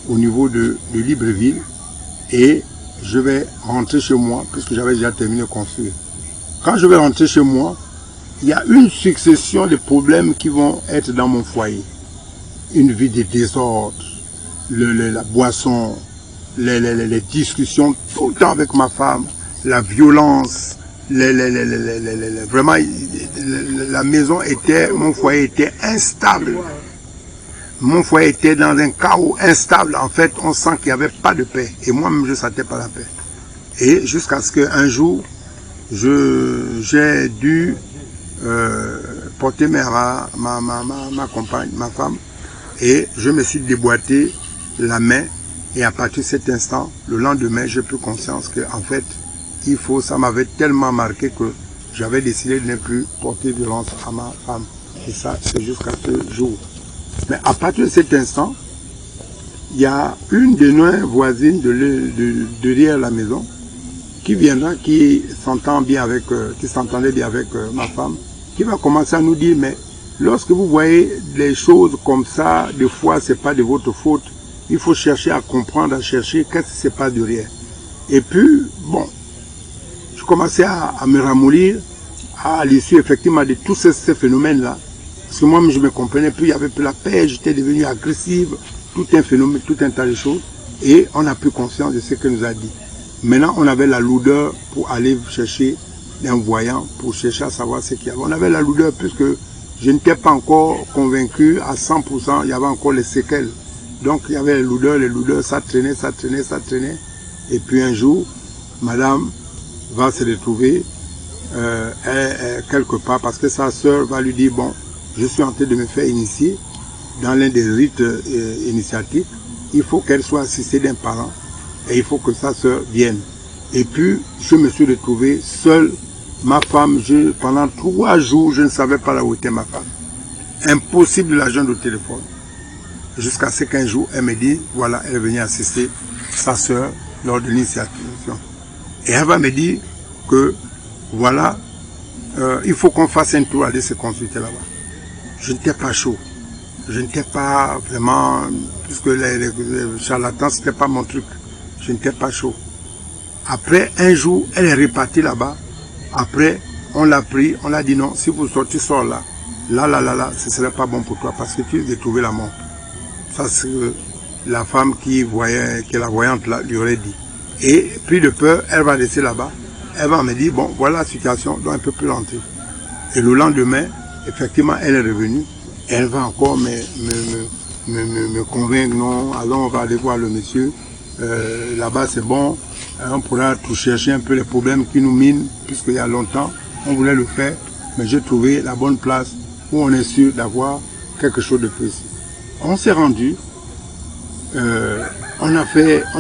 au niveau de Libreville et je vais rentrer chez moi, puisque j'avais déjà terminé de construire. Quand je vais rentrer chez moi, il y a une succession de problèmes qui vont être dans mon foyer. Une vie de désordre, la boisson, les discussions tout le temps avec ma femme, la violence, vraiment, la maison était, mon foyer était instable. Mon foyer était dans un chaos instable. En fait, on sent qu'il n'y avait pas de paix. Et moi-même, je ne sentais pas la paix. Et jusqu'à ce qu'un jour, j'ai dû porter ma compagne, ma femme, et je me suis déboîté la main. Et à partir de cet instant, le lendemain, j'ai pris conscience que, en fait, ça m'avait tellement marqué que j'avais décidé de ne plus porter violence à ma femme. Et ça, c'est jusqu'à ce jour. Mais à partir de cet instant, il y a une de nos voisines de derrière la maison qui viendra, qui s'entendait bien avec ma femme, qui va commencer à nous dire, mais lorsque vous voyez des choses comme ça, des fois, c'est pas de votre faute. Il faut chercher à comprendre, à chercher qu'est-ce qui se passe derrière. Et puis, bon, je commençais à me ramollir à l'issue effectivement de tous ces phénomènes-là. Parce que moi-même, je ne me comprenais plus, il n'y avait plus la paix, j'étais devenu agressive, tout un phénomène, tout un tas de choses. Et on a pris conscience de ce qu'elle nous a dit. Maintenant, on avait la lourdeur pour aller chercher un voyant, pour chercher à savoir ce qu'il y avait. On avait la lourdeur puisque je n'étais pas encore convaincu à 100%, il y avait encore les séquelles. Donc, il y avait les lourdeurs, ça traînait. Et puis un jour, madame va se retrouver quelque part parce que sa sœur va lui dire, bon, je suis en train de me faire initier dans l'un des rites initiatiques. Il faut qu'elle soit assistée d'un parent et il faut que sa sœur vienne. Et puis, je me suis retrouvé seul. Ma femme, pendant 3 jours, je ne savais pas là où était ma femme. Impossible de la joindre au téléphone. Jusqu'à ce qu'un jour, elle me dit, voilà, elle est venue assister sa sœur lors de l'initiation. Et elle va me dire que, voilà, il faut qu'on fasse un tour, aller se consulter là-bas. Je n'étais pas chaud. Je n'étais pas vraiment, puisque les charlatans, c'était pas mon truc. Je n'étais pas chaud. Après, un jour, elle est repartie là-bas. Après, on l'a pris, on l'a dit non, si vous sortez, sors là. Là, ce serait pas bon pour toi parce que tu risques de trouver la mort. Ça, c'est la femme qui est la voyante là, lui aurait dit. Et puis de peur, elle va laisser là-bas. Elle va me dire, bon, voilà la situation, donc elle ne peut plus rentrer. Et le lendemain, effectivement, elle est revenue. Elle va encore me convaincre, non, alors on va aller voir le monsieur. Là-bas, c'est bon. On pourra tout chercher un peu les problèmes qui nous minent, puisqu'il y a longtemps, on voulait le faire. Mais j'ai trouvé la bonne place où on est sûr d'avoir quelque chose de précis. On s'est rendu on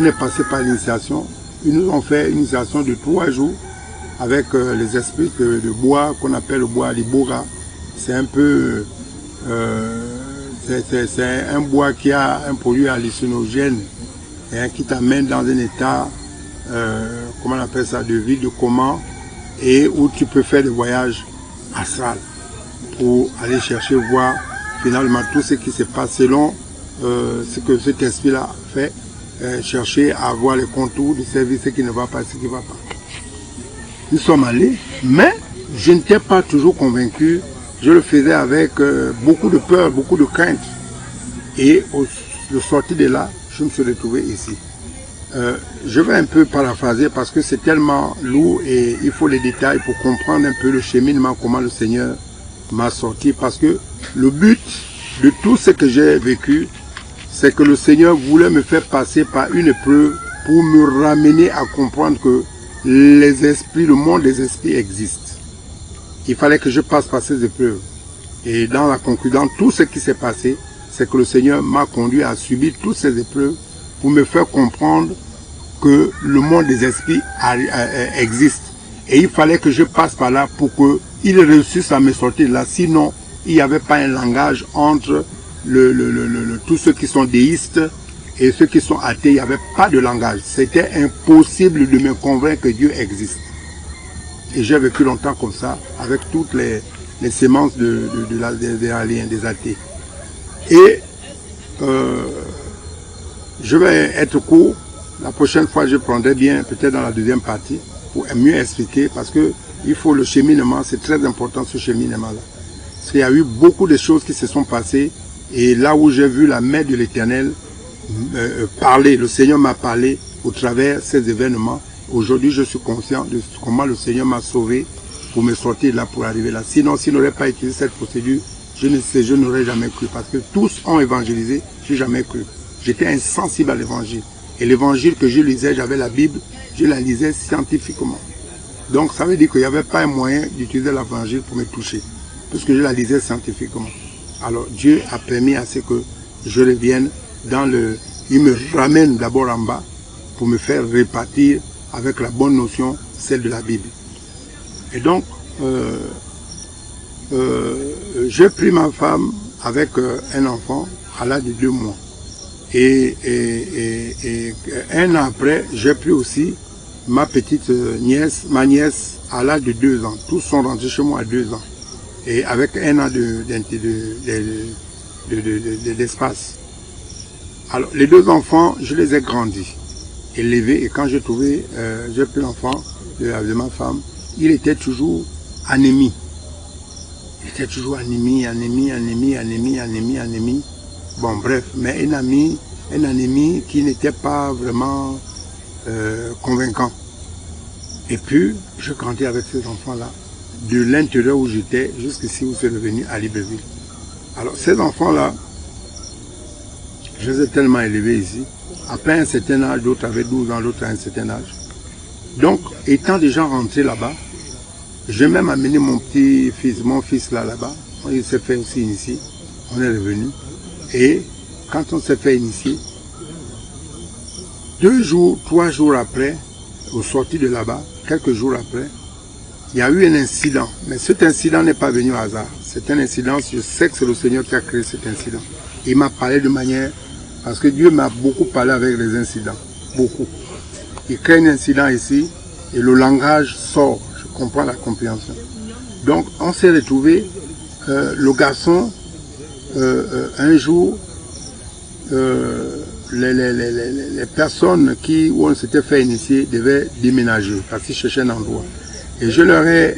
est passé par l'initiation. Ils nous ont fait une initiation de 3 jours avec les esprits de bois qu'on appelle le bois libora. C'est un peu, c'est un bois qui a un produit hallucinogène et qui t'amène dans un état, comment on appelle ça, de vie, de coma, et où tu peux faire des voyages astrales pour aller chercher, voir finalement tout ce qui se passe selon ce que cet esprit-là fait, chercher à voir les contours de service, ce qui ne va pas, ce qui ne va pas. Nous sommes allés, mais je n'étais pas toujours convaincu. Je le faisais avec beaucoup de peur, beaucoup de crainte. Et au sortir de là, je me suis retrouvé ici. Je vais un peu paraphraser parce que c'est tellement lourd et il faut les détails pour comprendre un peu le cheminement, comment le Seigneur m'a sorti. Parce que le but de tout ce que j'ai vécu, c'est que le Seigneur voulait me faire passer par une épreuve pour me ramener à comprendre que les esprits, le monde des esprits existe. Il fallait que je passe par ces épreuves. Et dans la conclusion, tout ce qui s'est passé, c'est que le Seigneur m'a conduit à subir toutes ces épreuves pour me faire comprendre que le monde des esprits existe. Et il fallait que je passe par là pour qu'il réussisse à me sortir de là. Sinon, il n'y avait pas un langage entre tous ceux qui sont déistes et ceux qui sont athées. Il n'y avait pas de langage. C'était impossible de me convaincre que Dieu existe. Et j'ai vécu longtemps comme ça, avec toutes les sémences des aliens, des athées. Et je vais être court. La prochaine fois, je prendrai bien, peut-être dans la deuxième partie, pour mieux expliquer, parce que il faut le cheminement, c'est très important ce cheminement-là. Parce qu'il y a eu beaucoup de choses qui se sont passées, et là où j'ai vu la main de l'Éternel parler, le Seigneur m'a parlé au travers de ces événements. Aujourd'hui, je suis conscient de comment le Seigneur m'a sauvé pour me sortir de là, pour arriver là. Sinon, s'il n'aurait pas utilisé cette procédure, je n'aurais jamais cru, parce que tous ont évangélisé, je n'ai jamais cru. J'étais insensible à l'évangile. Et l'évangile que je lisais, j'avais la Bible, je la lisais scientifiquement. Donc ça veut dire qu'il n'y avait pas un moyen d'utiliser l'évangile pour me toucher, puisque je la lisais scientifiquement. Alors Dieu a permis à ce que je revienne dans le... Il me ramène d'abord en bas pour me faire répartir avec la bonne notion, celle de la Bible. Et donc, j'ai pris ma femme avec un enfant à l'âge de 2 mois. Et un an après, j'ai pris aussi ma petite nièce, ma nièce à l'âge de 2 ans. Tous sont rentrés chez moi à 2 ans. Et avec 1 an d'espace. Alors, les 2 enfants, je les ai grandis, élevés. Et quand j'ai pris l'enfant de ma femme, il était toujours anémie. Il était toujours anémie. Bon, bref, mais une anémie qui n'était pas vraiment convaincant. Et puis, je grandis avec ces enfants-là, de l'intérieur où j'étais jusqu'ici où je suis revenu à Libreville. Alors, ces enfants-là, je les ai tellement élevés ici. Après un certain âge, d'autres avaient 12 ans, d'autres à un certain âge. Donc, étant déjà rentré là-bas, j'ai même amené mon fils là-bas. Il s'est fait aussi initier. On est revenu. Et quand on s'est fait initier, 2 jours, 3 jours après, au sorti de là-bas, quelques jours après, il y a eu un incident. Mais cet incident n'est pas venu au hasard. C'est un incident, je sais que c'est le Seigneur qui a créé cet incident. Il m'a parlé de manière, parce que Dieu m'a beaucoup parlé avec les incidents. Beaucoup. Il crée un incident ici, et le langage sort. Je comprends la compréhension. Donc, on s'est retrouvé, le garçon, un jour, les personnes où on s'était fait initier devaient déménager parce qu'ils cherchaient un endroit. Et je leur ai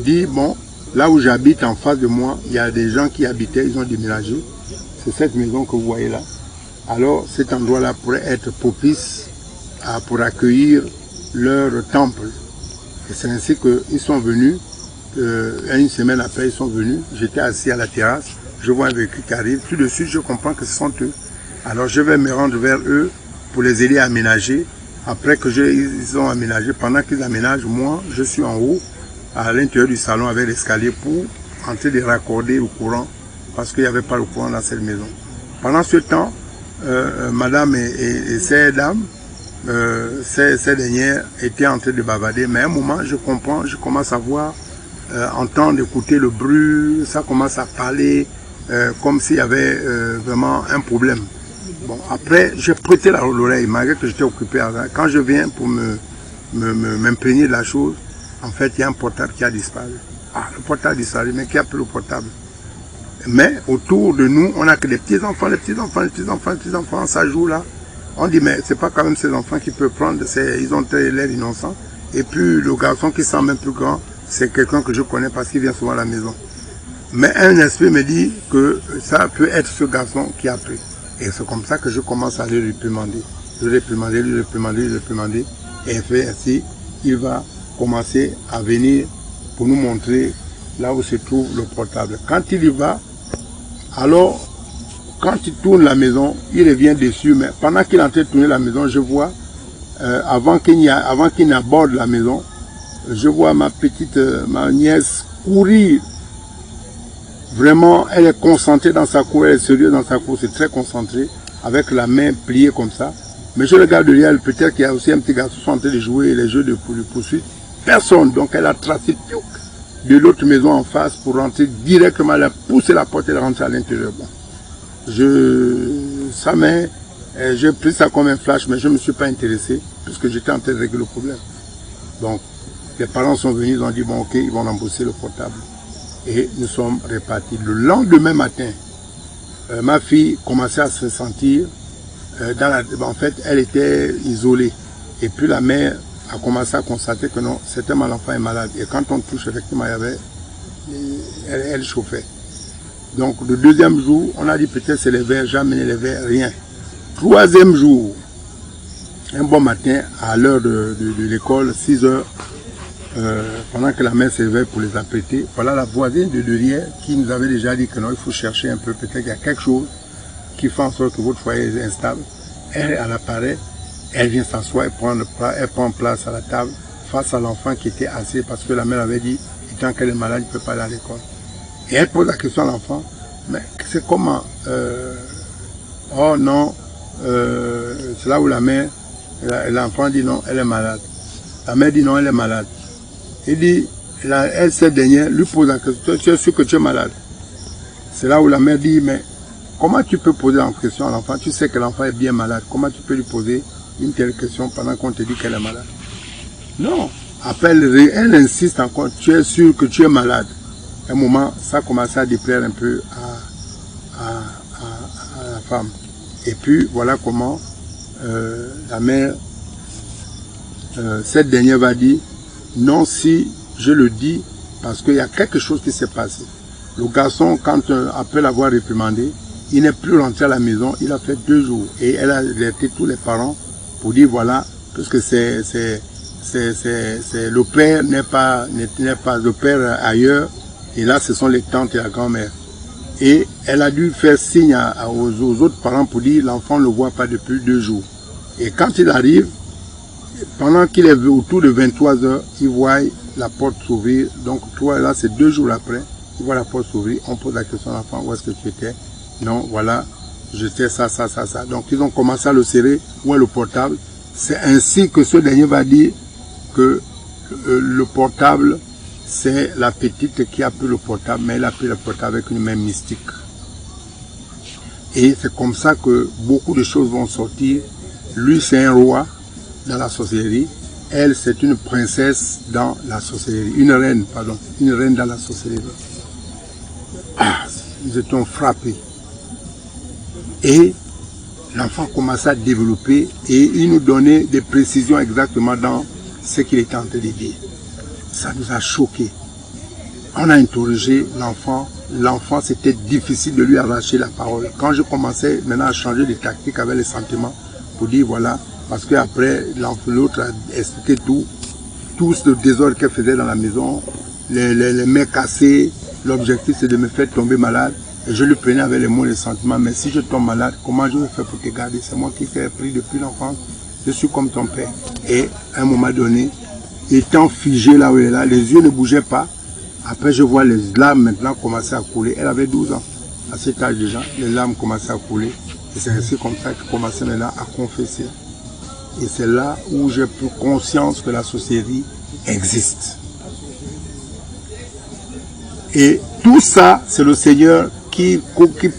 dit, bon, là où j'habite en face de moi, il y a des gens qui habitaient, ils ont déménagé. C'est cette maison que vous voyez là. Alors cet endroit-là pourrait être propice pour accueillir leur temple. Et c'est ainsi qu'ils sont venus. Une semaine après, ils sont venus. J'étais assis à la terrasse. Je vois un véhicule qui arrive. Tout de suite, je comprends que ce sont eux. Alors, je vais me rendre vers eux pour les aider à aménager. Après que ils ont aménagé, pendant qu'ils aménagent, moi, je suis en haut, à l'intérieur du salon avec l'escalier pour tenter de raccorder au courant parce qu'il n'y avait pas le courant dans cette maison. Pendant ce temps, madame et ces dames, ces dernières étaient en train de bavarder, mais à un moment, je comprends, je commence à voir, entendre, écouter le bruit, ça commence à parler, comme s'il y avait vraiment un problème. Bon, après, j'ai prêté l'oreille, malgré que j'étais occupé avant. Quand je viens pour m'imprégner de la chose, en fait, il y a un portable qui a disparu. Ah, le portable a disparu, mais qui a pris le portable? Mais autour de nous, on n'a que des petits-enfants, ça joue là. On dit, mais c'est pas quand même ces enfants qui peuvent prendre, ils ont l'air innocents. Et puis, le garçon qui semble même plus grand, c'est quelqu'un que je connais parce qu'il vient souvent à la maison. Mais un esprit me dit que ça peut être ce garçon qui a pris. Et c'est comme ça que je commence à le réprimander. Lui réprimander. Et fait ainsi, il va commencer à venir pour nous montrer là où se trouve le portable. Quand il y va, alors, quand il tourne la maison, il revient dessus. Mais pendant qu'il est en train de tourner la maison, je vois, avant qu'il n'aborde la maison, je vois ma nièce courir. Vraiment, elle est concentrée dans sa cour, elle est sérieuse dans sa cour, c'est très concentré, avec la main pliée comme ça. Mais je regarde derrière, peut-être qu'il y a aussi un petit garçon qui est en train de jouer les jeux de poursuite. Personne, donc elle a tracé de l'autre maison en face pour rentrer directement, elle a poussé la porte et elle est rentrée à l'intérieur. Bon. J'ai pris ça comme un flash, mais je ne me suis pas intéressé, puisque j'étais en train de régler le problème. Donc, les parents sont venus, ils ont dit, bon ok, ils vont rembourser le portable. Et nous sommes répartis. Le lendemain matin, ma fille commençait à se sentir, en fait, elle était isolée. Et puis la mère a commencé à constater que non, certainement l'enfant est malade. Et quand on touche, effectivement, elle chauffait. Donc le deuxième jour, on a dit peut-être c'est les verres, j'ai amené les verres, rien. Troisième jour, un bon matin, à l'heure de l'école, 6 heures, pendant que la mère s'élevait pour les apprêter, voilà la voisine de derrière qui nous avait déjà dit que non, il faut chercher un peu, peut-être qu'il y a quelque chose qui fait en sorte que votre foyer est instable. Elle apparaît, elle vient s'asseoir, elle prend place à la table face à l'enfant qui était assis parce que la mère avait dit, tant qu'elle est malade, il ne peut pas aller à l'école. Et elle pose la question à l'enfant, mais c'est comment oh non, c'est là où la mère, l'enfant dit non, elle est malade. La mère dit non, elle est malade. Il dit, elle, cette dernière, lui pose la question, tu es sûr que tu es malade? C'est là où la mère dit, mais comment tu peux poser la question à l'enfant? Tu sais que l'enfant est bien malade. Comment tu peux lui poser une telle question pendant qu'on te dit qu'elle est malade? Non. Après, elle insiste encore, tu es sûr que tu es malade? À un moment, ça commençait à déplaire un peu à la femme. Et puis, voilà comment la mère, cette dernière va dire, non, si je le dis, parce qu'il y a quelque chose qui s'est passé. Le garçon, après l'avoir réprimandé, il n'est plus rentré à la maison, il a fait 2 jours. Et elle a alerté tous les parents pour dire, voilà, puisque le père n'est pas le père ailleurs, et là, ce sont les tantes et la grand-mère. Et elle a dû faire signe aux autres parents pour dire, l'enfant ne le voit pas depuis 2 jours. Et quand il arrive, pendant qu'il est autour de 23 heures, il voit la porte s'ouvrir. Donc, toi, là, c'est 2 jours après, il voit la porte s'ouvrir. On pose la question à l'enfant, où est-ce que tu étais? Non, voilà, j'étais ça. Donc, ils ont commencé à le serrer. Où est le portable? C'est ainsi que ce dernier va dire que le portable, c'est la petite qui a pris le portable, mais elle a pris le portable avec une main mystique. Et c'est comme ça que beaucoup de choses vont sortir. Lui, c'est un roi dans la sorcellerie. Elle, c'est une princesse dans la sorcellerie. Une reine dans la sorcellerie. Ah, nous étions frappés. Et l'enfant commençait à développer et il nous donnait des précisions exactement dans ce qu'il était en train de dire. Ça nous a choqués. On a interrogé l'enfant. L'enfant, c'était difficile de lui arracher la parole. Quand je commençais maintenant à changer de tactique avec les sentiments, pour dire voilà, parce qu'après, l'autre a expliqué tout le désordre qu'elle faisait dans la maison, les mains cassées, l'objectif c'est de me faire tomber malade. Et je lui prenais avec les mots et les sentiments, mais si je tombe malade, comment je vais faire pour te garder? C'est moi qui t'ai pris depuis l'enfance, je suis comme ton père. Et à un moment donné, étant figé là où elle est là, les yeux ne bougeaient pas. Après, je vois les larmes maintenant commencer à couler. Elle avait 12 ans. À cet âge déjà, les larmes commençaient à couler. Et c'est ainsi comme ça que j'ai commencé maintenant à confesser. Et c'est là où j'ai pris conscience que la sorcellerie existe. Et tout ça, c'est le Seigneur qui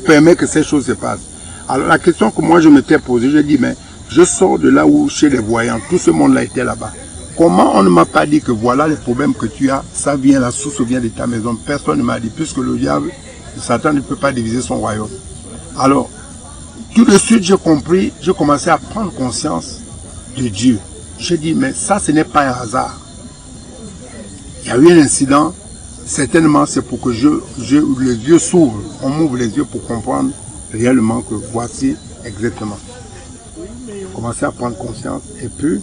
permet que ces choses se passent. Alors la question que moi je m'étais posée, je dis, mais je sors de là où chez les voyants, tout ce monde-là était là-bas. Comment on ne m'a pas dit que voilà les problèmes que tu as, ça vient, la source vient de ta maison. Personne ne m'a dit, puisque le diable, Satan ne peut pas diviser son royaume. Alors, tout de suite j'ai compris, j'ai commencé à prendre conscience de Dieu. J'ai dit, mais ça ce n'est pas un hasard. Il y a eu un incident, certainement c'est pour que les yeux s'ouvrent, on m'ouvre les yeux pour comprendre réellement que voici exactement. J'ai commencé à prendre conscience et puis,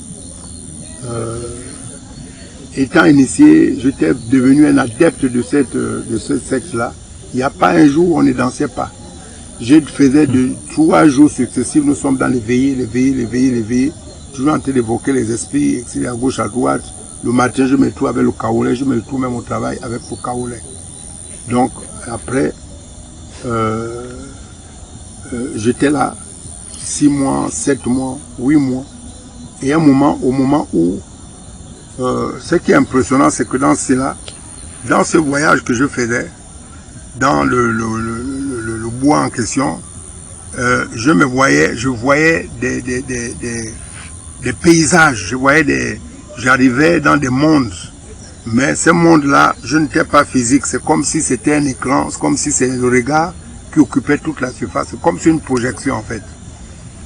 étant initié, j'étais devenu un adepte de ce sexe-là. Il n'y a pas un jour où on ne dansait pas. Je faisais de 3 jours successifs, nous sommes dans les veillées, toujours en train d'évoquer les esprits, à gauche, à droite. Le matin, je me trouve avec le kaolé, je me trouve même au travail avec le kaolé. Donc, après, j'étais là 6 mois, 7 mois, 8 mois. Et au moment où, ce qui est impressionnant, c'est que dans ce voyage que je faisais, dans le bois en question, je voyais des paysages, j'arrivais dans des mondes, mais ces mondes-là, je n'étais pas physique, c'est comme si c'était un écran, c'est comme si c'est le regard qui occupait toute la surface, c'est comme si une projection en fait.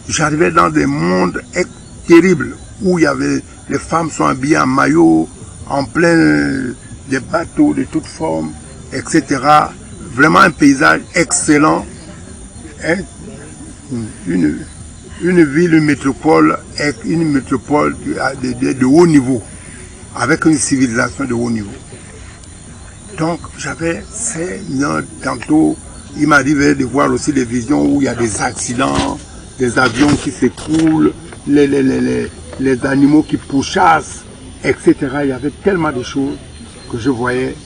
J'arrivais dans des mondes terribles, où il y avait, les femmes sont habillées en maillot, en plein des bateaux de toutes formes, etc. Vraiment un paysage excellent, une ville, une métropole de haut niveau, avec une civilisation de haut niveau. Donc j'avais tantôt, il m'arrivait de voir aussi des visions où il y a des accidents, des avions qui s'écroulent, les animaux qui pourchassent, etc. Il y avait tellement de choses que je voyais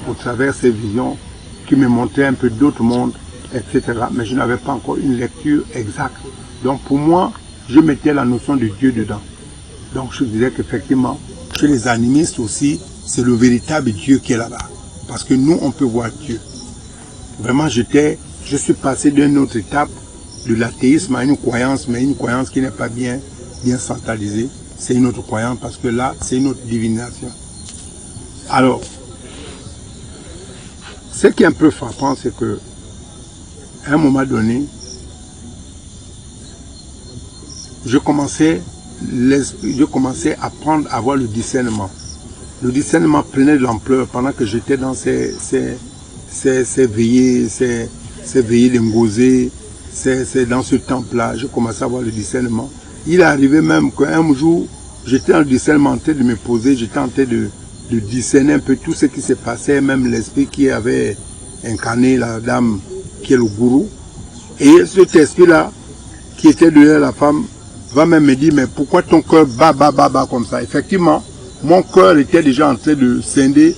au travers ces visions qui me montraient un peu d'autres mondes, etc. Mais je n'avais pas encore une lecture exacte. Donc pour moi, je mettais la notion de Dieu dedans. Donc je disais qu'effectivement, chez les animistes aussi, c'est le véritable Dieu qui est là-bas. Parce que nous, on peut voir Dieu. Vraiment, je suis passé d'une autre étape de l'athéisme à une croyance, mais une croyance qui n'est pas bien centralisée. C'est une autre croyance parce que là, c'est une autre divination. Alors, ce qui est un peu frappant, c'est que à un moment donné, je commençais à avoir le discernement. Le discernement prenait de l'ampleur pendant que j'étais dans ces veillées, ces veillées de Ngosé, dans ce temple-là, je commençais à avoir le discernement. Il est arrivé même qu'un jour, j'étais en discernement en train de me poser, j'étais en train de discerner un peu tout ce qui s'est passé, même l'esprit qui avait incarné la dame qui est le gourou. Et cet esprit-là, qui était derrière la femme, va même me dire, mais pourquoi ton cœur bat comme ça? Effectivement, mon cœur était déjà en train de scinder.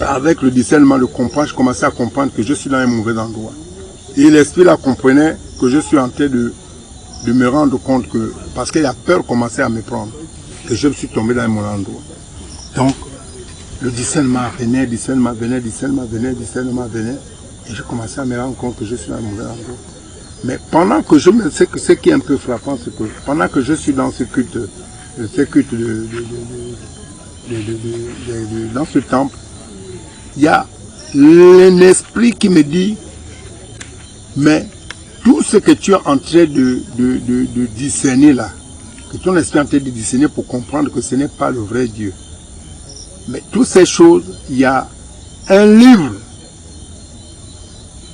Avec le discernement, je commençais à comprendre que je suis dans un mauvais endroit. Et l'esprit-là comprenait que je suis en train de me rendre compte que, parce que la peur commençait à me prendre, que je me suis tombé dans un mauvais endroit. Donc, le discernement venait, et je commençais à me rendre compte que je suis dans un mauvais endroit. Mais pendant que ce qui est un peu frappant, c'est que pendant que je suis dans ce culte, dans ce temple, il y a un esprit qui me dit, mais tout ce que tu es en train de discerner là, que ton esprit est en train de discerner pour comprendre que ce n'est pas le vrai Dieu. Mais toutes ces choses, il y a un livre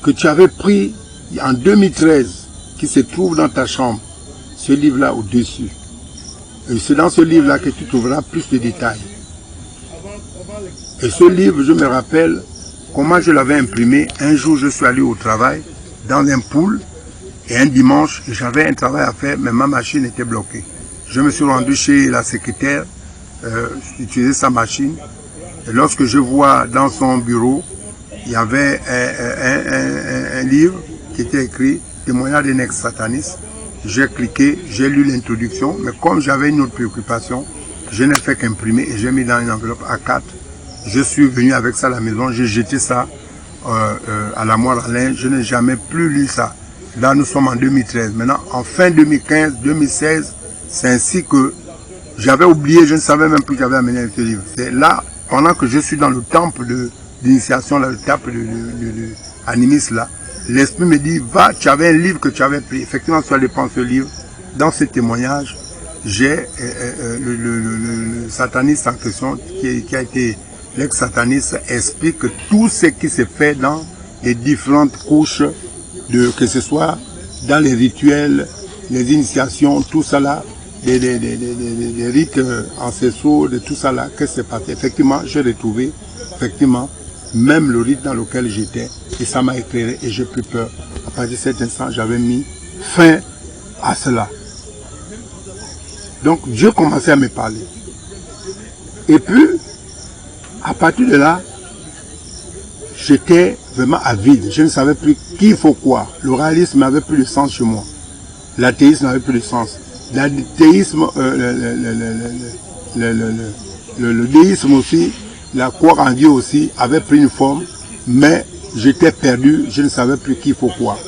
que tu avais pris en 2013, qui se trouve dans ta chambre, ce livre-là au-dessus. Et c'est dans ce livre-là que tu trouveras plus de détails. Et ce livre, je me rappelle comment je l'avais imprimé. Un jour, je suis allé au travail, dans un pool, et un dimanche, j'avais un travail à faire, mais ma machine était bloquée. Je me suis rendu chez la secrétaire, utiliser sa machine, et lorsque je vois dans son bureau, il y avait un livre qui était écrit témoignage d'un ex-sataniste. J'ai cliqué, j'ai lu l'introduction, mais comme j'avais une autre préoccupation, je n'ai fait qu'imprimer et j'ai mis dans une enveloppe A4. Je suis venu avec ça à la maison, j'ai jeté ça à la moire à linge. Je n'ai jamais plus lu ça. Là, nous sommes en 2013. Maintenant, en fin 2015, 2016, c'est ainsi que j'avais oublié, je ne savais même plus que j'avais amené ce livre. C'est là, pendant que je suis dans le temple d'initiation, le temple de animiste là, l'esprit me dit, va, tu avais un livre que tu avais pris. Effectivement, tu allais prendre ce livre. Dans ce témoignage, j'ai le sataniste en question, qui a été l'ex-sataniste, explique tout ce qui se fait dans les différentes couches, que ce soit dans les rituels, les initiations, tout ça là, les rites ancestraux, de tout ça là, qu'est-ce qui s'est passé. Effectivement, j'ai retrouvé, effectivement, même le rite dans lequel j'étais, et ça m'a éclairé et j'ai pris peur. À partir de cet instant, j'avais mis fin à cela. Donc, Dieu commençait à me parler. Et puis, à partir de là, j'étais vraiment avide. Je ne savais plus qui il faut quoi. Le réalisme n'avait plus de sens chez moi. L'athéisme n'avait plus de sens. L'athéisme, le déisme aussi, la croire en Dieu aussi, avait pris une forme, mais j'étais perdu, je ne savais plus qui il faut quoi.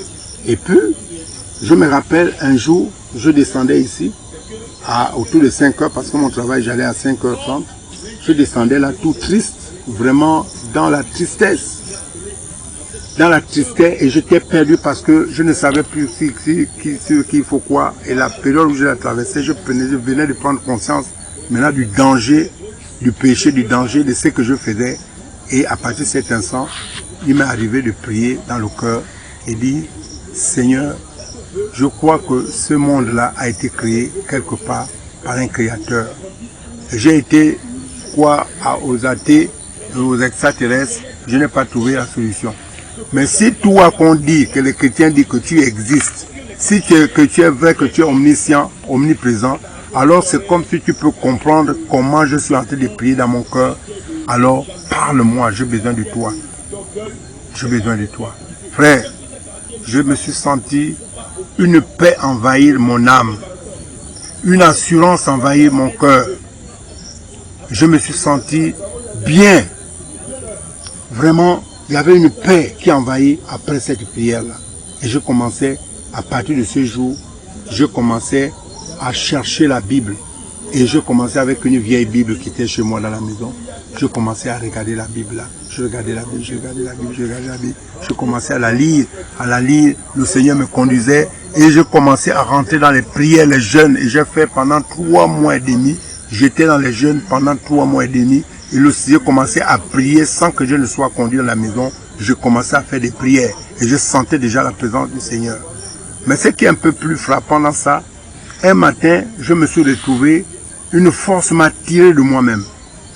Et puis, je me rappelle un jour, je descendais ici, autour de 5 heures, parce que mon travail, j'allais à 5h30. Je descendais là tout triste, vraiment dans la tristesse. Dans la tristesse, et j'étais perdu parce que je ne savais plus qu'il faut quoi. Et la période où je l'ai traversée, je venais de prendre conscience maintenant du danger, du péché, du danger de ce que je faisais. Et à partir de cet instant, il m'est arrivé de prier dans le cœur et dire, Seigneur, je crois que ce monde-là a été créé quelque part par un créateur. J'ai été quoi aux athées, aux extraterrestres, je n'ai pas trouvé la solution. Mais si toi qu'on dit, que les chrétiens disent que tu existes, que tu es vrai, que tu es omniscient, omniprésent, alors c'est comme si tu peux comprendre comment je suis en train de prier dans mon cœur. Alors parle-moi, j'ai besoin de toi. J'ai besoin de toi. Frère, je me suis senti une paix envahir mon âme, une assurance envahir mon cœur. Je me suis senti bien. Vraiment, il y avait une paix qui envahit après cette prière-là. Et je commençais, à partir de ce jour, je commençais à chercher la Bible. Et je commençais avec une vieille Bible qui était chez moi dans la maison. Je commençais à regarder la Bible là. Je regardais la Bible, je regardais la Bible, je regardais la Bible. Je commençais à la lire. Le Seigneur me conduisait. Et je commençais à rentrer dans les prières, les jeûnes. Et j'ai fait pendant 3 mois et demi. J'étais dans les jeûnes pendant 3 mois et demi. Et le Seigneur commençait à prier sans que je ne sois conduit dans la maison. Je commençais à faire des prières. Et je sentais déjà la présence du Seigneur. Mais ce qui est un peu plus frappant dans ça, un matin, je me suis retrouvé, une force m'a tiré de moi-même.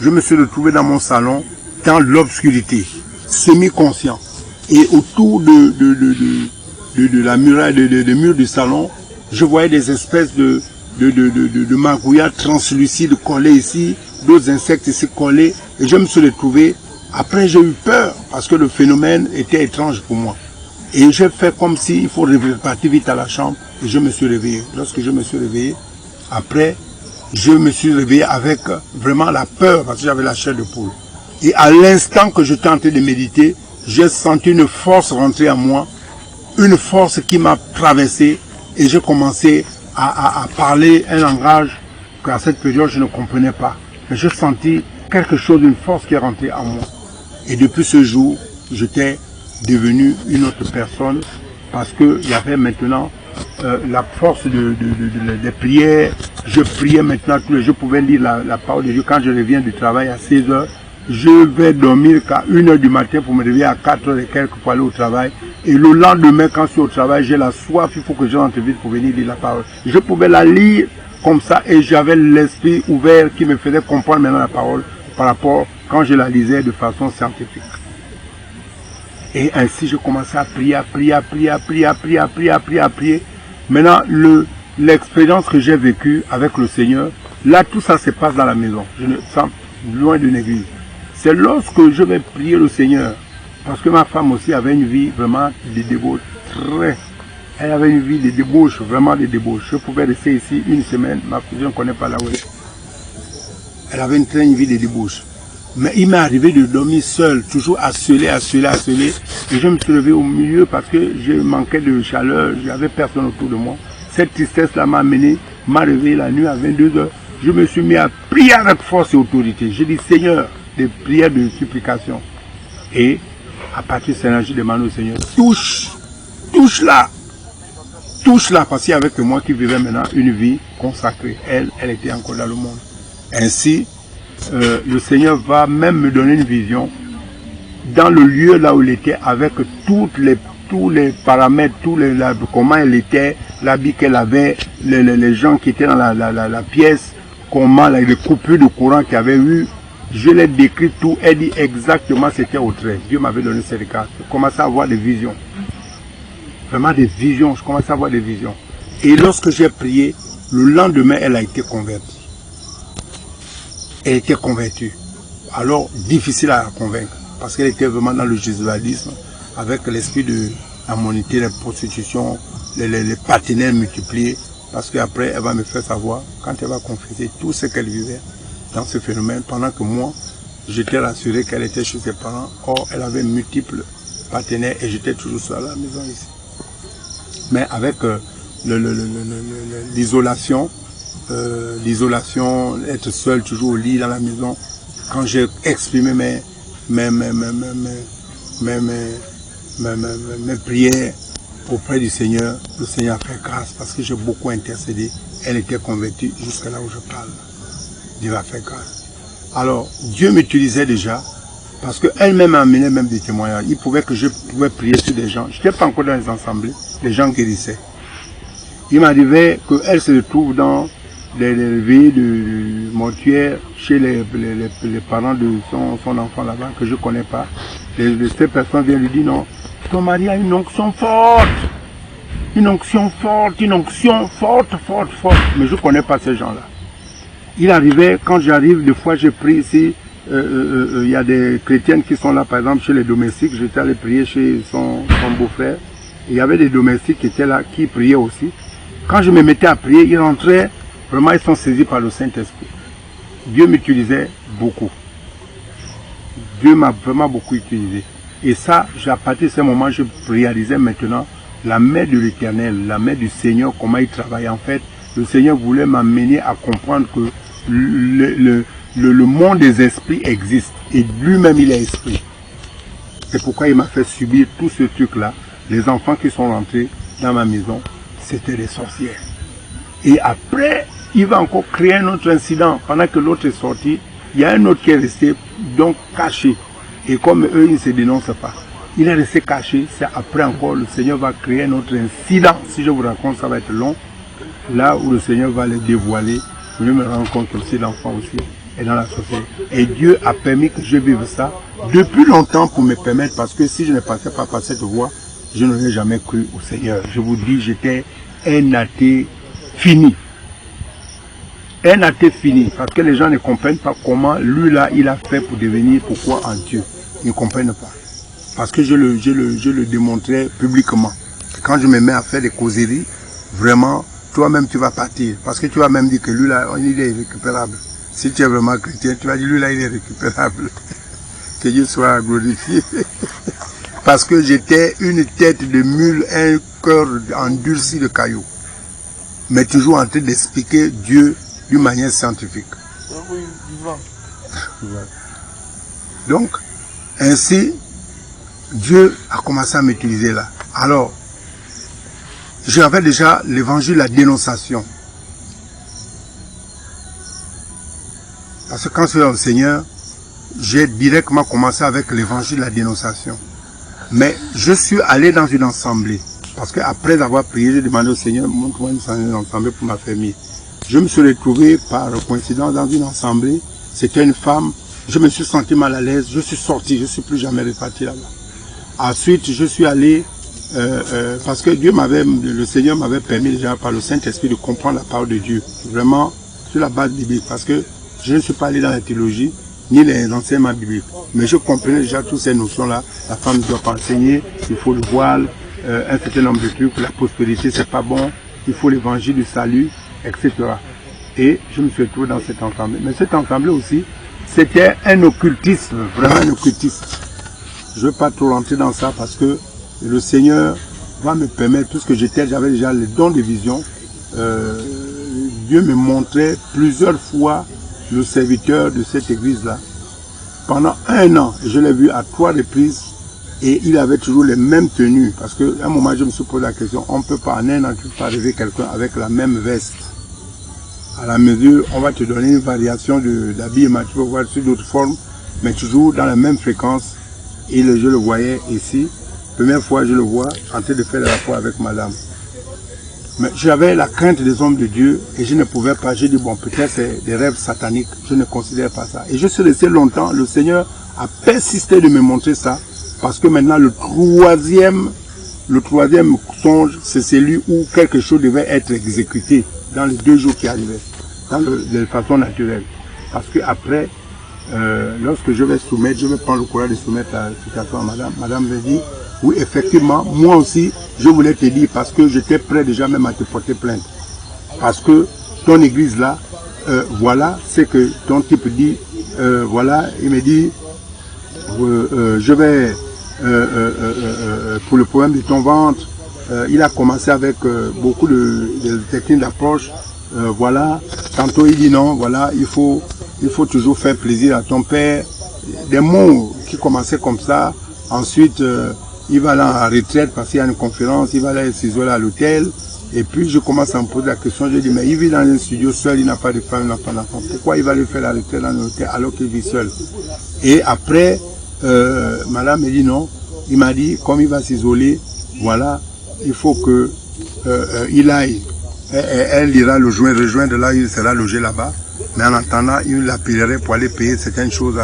Je me suis retrouvé dans mon salon, dans l'obscurité, semi-conscient. Et autour de la muraille, des murs du salon, je voyais des espèces de magouillards translucides collés ici, d'autres insectes ici collés. Et je me suis retrouvé, après j'ai eu peur, parce que le phénomène était étrange pour moi. Et j'ai fait comme s'il faut repartir vite à la chambre, et je me suis réveillé. Lorsque je me suis réveillé, après, je me suis réveillé avec vraiment la peur, parce que j'avais la chair de poule. Et à l'instant que j'étais en train de méditer, j'ai senti une force rentrer en moi, une force qui m'a traversé, et j'ai commencé à parler un langage qu'à cette période je ne comprenais pas. Mais j'ai senti quelque chose, une force qui est rentrée en moi. Et depuis ce jour, j'étais devenu une autre personne, parce qu'il y avait maintenant la force des prières. Je priais maintenant tous les jours, je pouvais lire la parole de Dieu. Quand je reviens du travail à 16 heures, je vais dormir qu'à 1 heure du matin pour me réveiller à 4 heures et quelques pour aller au travail. Et le lendemain, quand je suis au travail, j'ai la soif, il faut que je rentre vite pour venir lire la parole. Je pouvais la lire comme ça et j'avais l'esprit ouvert qui me faisait comprendre maintenant la parole par rapport quand je la lisais de façon scientifique. Et ainsi, je commençais à prier, à prier. Maintenant, l'expérience que j'ai vécue avec le Seigneur, là, tout ça se passe dans la maison. Je ne sens loin d'une église. C'est lorsque je vais prier le Seigneur, parce que ma femme aussi avait une vie vraiment de dévot Elle avait une vie de débauche, vraiment de débauche. Je pouvais rester ici une semaine, ma fille, je ne connais pas là où elle est. Elle avait une vie de débauche. Mais il m'est arrivé de dormir seul, toujours asselé. Et je me suis levé au milieu parce que je manquais de chaleur, j'avais personne autour de moi. Cette tristesse-là m'a amené, m'a réveillé la nuit à 22h. Je me suis mis à prier avec force et autorité. J'ai dit, Seigneur, des prières de supplication. Et à partir de ce moment, j'ai demandé au Seigneur, touche-la, parce qu'il y avait que moi qui vivais maintenant une vie consacrée. Elle était encore dans le monde. Ainsi, le Seigneur va même me donner une vision dans le lieu là où il était, avec tous les paramètres, comment elle était, l'habit qu'elle avait, les gens qui étaient dans la pièce, comment les coupures de courant qu'il y avait eu. Je l'ai décrit tout, elle dit exactement c'était au trait. Dieu m'avait donné cette carte. Je commençais à avoir des visions. Vraiment des visions, je commençais à avoir des visions. Et lorsque j'ai prié, le lendemain, elle a été convertie. Elle était convertie. Alors, difficile à la convaincre. Parce qu'elle était vraiment dans le jésuitisme, avec l'esprit de la monité, la prostitution, les partenaires multipliés. Parce qu'après, elle va me faire savoir, quand elle va confesser tout ce qu'elle vivait dans ce phénomène, pendant que moi, j'étais rassuré qu'elle était chez ses parents. Or, elle avait multiples partenaires et j'étais toujours seul à la maison ici. Mais avec l'isolation, être seul toujours au lit dans la maison, quand j'ai exprimé mes prières auprès du Seigneur, le Seigneur a fait grâce parce que j'ai beaucoup intercédé. Elle était convertie jusqu'à là où je parle. Dieu va faire grâce. Alors, Dieu m'utilisait déjà parce qu'elle-même amenait même des témoignages. Il pouvait que je pouvais prier sur des gens. Je n'étais pas encore dans les assemblées, les gens guérissaient. Il m'arrivait qu'elle se retrouve dans les veillées de mortuaire chez les parents de son enfant là-bas, que je ne connais pas. Ces personnes viennent lui dire non, ton mari a une onction forte. Une onction forte, mais je ne connais pas ces gens-là. Il arrivait, quand j'arrive, des fois j'ai pris ici, il y a des chrétiennes qui sont là, par exemple chez les domestiques, j'étais allé prier chez son beau-frère. Il y avait des domestiques qui étaient là, qui priaient aussi. Quand je me mettais à prier, ils rentraient, vraiment ils sont saisis par le Saint-Esprit. Dieu m'utilisait beaucoup. Dieu m'a vraiment beaucoup utilisé. Et ça, à partir de ce moment, je réalisais maintenant la main de l'Éternel, la main du Seigneur, comment il travaille. En fait, le Seigneur voulait m'amener à comprendre que le monde des esprits existe. Et lui-même, il est esprit. C'est pourquoi il m'a fait subir tout ce truc-là. Les enfants qui sont rentrés dans ma maison, c'était des sorcières. Et après, il va encore créer un autre incident. Pendant que l'autre est sorti, il y a un autre qui est resté donc caché. Et comme eux, ils ne se dénoncent pas. Il est resté caché. C'est après encore, le Seigneur va créer un autre incident. Si je vous raconte, ça va être long. Là où le Seigneur va les dévoiler, je me rends compte que aussi l'enfant aussi est dans la société. Et Dieu a permis que je vive ça depuis longtemps pour me permettre, parce que si je ne passais pas par cette voie, je n'aurais jamais cru au Seigneur. Je vous dis, j'étais un athée fini. Un athée fini, parce que les gens ne comprennent pas comment lui là, il a fait pour devenir pourquoi en Dieu. Ils ne comprennent pas. Parce que je le démontrais publiquement. Quand je me mets à faire des causeries, vraiment, toi-même tu vas partir. Parce que tu vas même dire que lui là, il est irrécupérable. Si tu es vraiment chrétien, tu vas dire lui là, il est récupérable. Que Dieu soit glorifié. Parce que j'étais une tête de mule, un cœur endurci de cailloux. Mais toujours en train d'expliquer Dieu d'une manière scientifique. Donc, ainsi, Dieu a commencé à m'utiliser là. Alors, j'avais déjà l'évangile, la dénonciation. Parce que quand je suis au Seigneur, j'ai directement commencé avec l'évangile, la dénonciation. Mais je suis allé dans une assemblée. Parce qu'après avoir prié, j'ai demandé au Seigneur, montre-moi une assemblée pour ma famille. Je me suis retrouvé par coïncidence dans une assemblée. C'était une femme. Je me suis senti mal à l'aise. Je suis sorti. Je ne suis plus jamais reparti là-bas. Ensuite, je suis allé, parce que le Seigneur m'avait permis déjà par le Saint-Esprit de comprendre la parole de Dieu. Vraiment, sur la base biblique. Parce que je ne suis pas allé dans la théologie, ni les enseignements bibliques. Mais je comprenais déjà toutes ces notions-là. La femme ne doit pas enseigner, il faut le voile, un certain nombre de trucs, la prospérité c'est pas bon, il faut l'évangile du salut, etc. Et je me suis retrouvé dans cette assemblée. Mais cette assemblée aussi, c'était un occultisme, vraiment un occultisme. Je ne veux pas trop rentrer dans ça parce que le Seigneur va me permettre, puisque j'avais déjà le don de vision, Dieu me montrait plusieurs fois le serviteur de cette église-là. Pendant 1 an, je l'ai vu à 3 reprises et il avait toujours les mêmes tenues. Parce qu'à un moment, je me suis posé la question, on ne peut pas en un an, tu peux pas arriver quelqu'un avec la même veste. À la mesure, on va te donner une variation d'habillement, tu peux voir sur d'autres formes, mais toujours dans la même fréquence. Et je le voyais ici. Première fois, je le vois en train de faire le rapport avec madame. Mais j'avais la crainte des hommes de Dieu et je ne pouvais pas. J'ai dit, bon, peut-être c'est des rêves sataniques. Je ne considère pas ça. Et je suis resté longtemps. Le Seigneur a persisté de me montrer ça. Parce que maintenant, le troisième songe, c'est celui où quelque chose devait être exécuté dans les 2 jours qui arrivaient. De façon naturelle. Parce que après, lorsque je vais prendre le courage de soumettre la situation à madame. Madame me dit, oui, effectivement, moi aussi, je voulais te dire parce que j'étais prêt déjà même à te porter plainte. Parce que ton église là, voilà, c'est que ton type dit, voilà, il me dit, je vais, pour le problème de ton ventre, il a commencé avec beaucoup de techniques d'approche, voilà, tantôt il dit non, voilà, il faut toujours faire plaisir à ton père, des mots qui commençaient comme ça, ensuite, il va aller en retraite parce qu'il y a une conférence, il va aller s'isoler à l'hôtel. Et puis je commence à me poser la question, je dis mais il vit dans un studio seul, il n'a pas de femme, il n'a pas d'enfant. Pourquoi il va aller faire la retraite dans l'hôtel alors qu'il vit seul? Et après, madame me dit non, il m'a dit comme il va s'isoler, voilà, il faut que il aille. Elle ira le rejoindre là, il sera logé là-bas. Mais en attendant, il l'appellerait pour aller payer certaines choses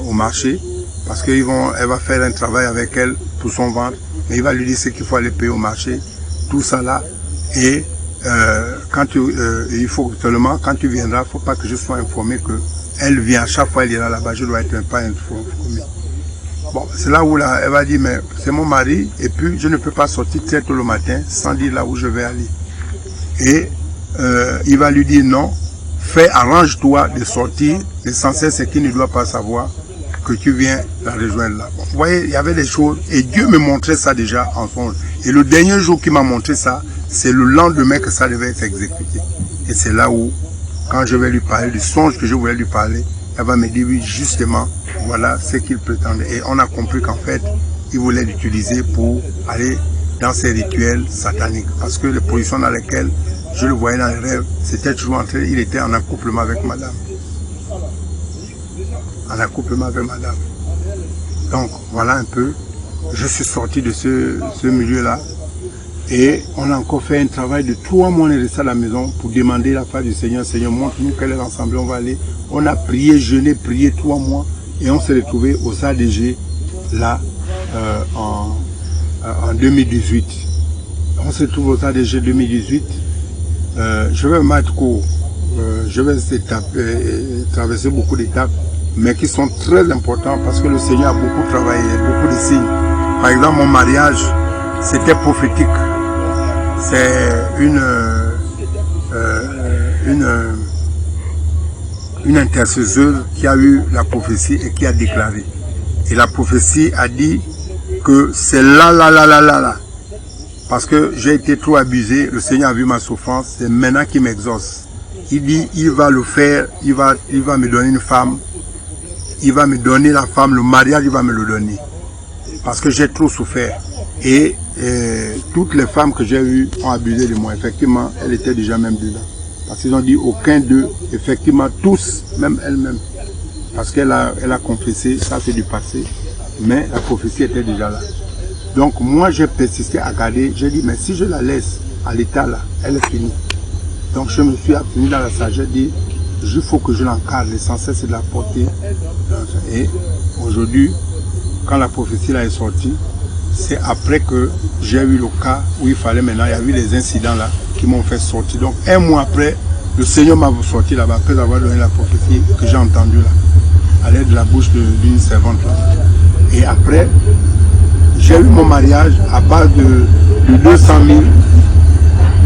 au marché. Parce qu'elle va faire un travail avec elle pour son ventre, mais il va lui dire ce qu'il faut aller payer au marché, tout ça là. Et il faut seulement, quand tu viendras, il ne faut pas que je sois informé qu'elle vient, à chaque fois elle ira là-bas, je dois être pas informé. Bon, c'est là où elle va dire, mais c'est mon mari, et puis je ne peux pas sortir très tôt le matin sans dire là où je vais aller. Et il va lui dire non, arrange-toi de sortir, l'essentiel c'est qu'il ne doit pas savoir que tu viens la rejoindre là. Bon, vous voyez, il y avait des choses, et Dieu me montrait ça déjà en songe. Et le dernier jour qu'il m'a montré ça, c'est le lendemain que ça devait être exécuté. Et c'est là où, quand je vais lui parler du songe que je voulais lui parler, elle va me dire, oui, justement, voilà ce qu'il prétendait. Et on a compris qu'en fait, il voulait l'utiliser pour aller dans ces rituels sataniques. Parce que les positions dans lesquelles je le voyais dans les rêves, c'était toujours il était en accouplement avec madame. En accouplement avec madame. Donc voilà un peu, je suis sorti de ce milieu-là et on a encore fait un travail de 3 mois, on est resté à la maison pour demander la face du Seigneur. Seigneur, montre-nous quelle est l'assemblée, on va aller. On a prié, jeûné, prié 3 mois et on s'est retrouvé au ADG là en 2018. On s'est retrouvé au ADG 2018. Je vais mettre court, je vais traverser beaucoup d'étapes, mais qui sont très importants parce que le Seigneur a beaucoup travaillé, beaucoup de signes. Par exemple, mon mariage, c'était prophétique. C'est une intercesseuse qui a eu la prophétie et qui a déclaré. Et la prophétie a dit que c'est là. Parce que j'ai été trop abusé, le Seigneur a vu ma souffrance, c'est maintenant qu'il m'exauce. Il dit, il va le faire, il va me donner une femme. Il va me donner la femme, le mariage, il va me le donner. Parce que j'ai trop souffert. Et toutes les femmes que j'ai eues ont abusé de moi. Effectivement, elle était déjà même dedans. Parce qu'ils ont dit aucun d'eux, effectivement tous, même elle-même. Parce qu'elle a confessé, ça c'est du passé. Mais la prophétie était déjà là. Donc moi j'ai persisté à garder. J'ai dit, mais si je la laisse à l'état là, elle est finie. Donc je me suis abstenu dans la sagesse, j'ai dit, il faut que je l'encadre, l'essentiel c'est de la porter. Et aujourd'hui, quand la prophétie là est sortie, c'est après que j'ai eu le cas où il fallait maintenant, il y a eu les incidents là qui m'ont fait sortir. Donc 1 mois après, le Seigneur m'a sorti là-bas, après avoir donné la prophétie que j'ai entendue là, à l'aide de la bouche d'une servante là. Et après, J'ai eu mon mariage à base de 200 000.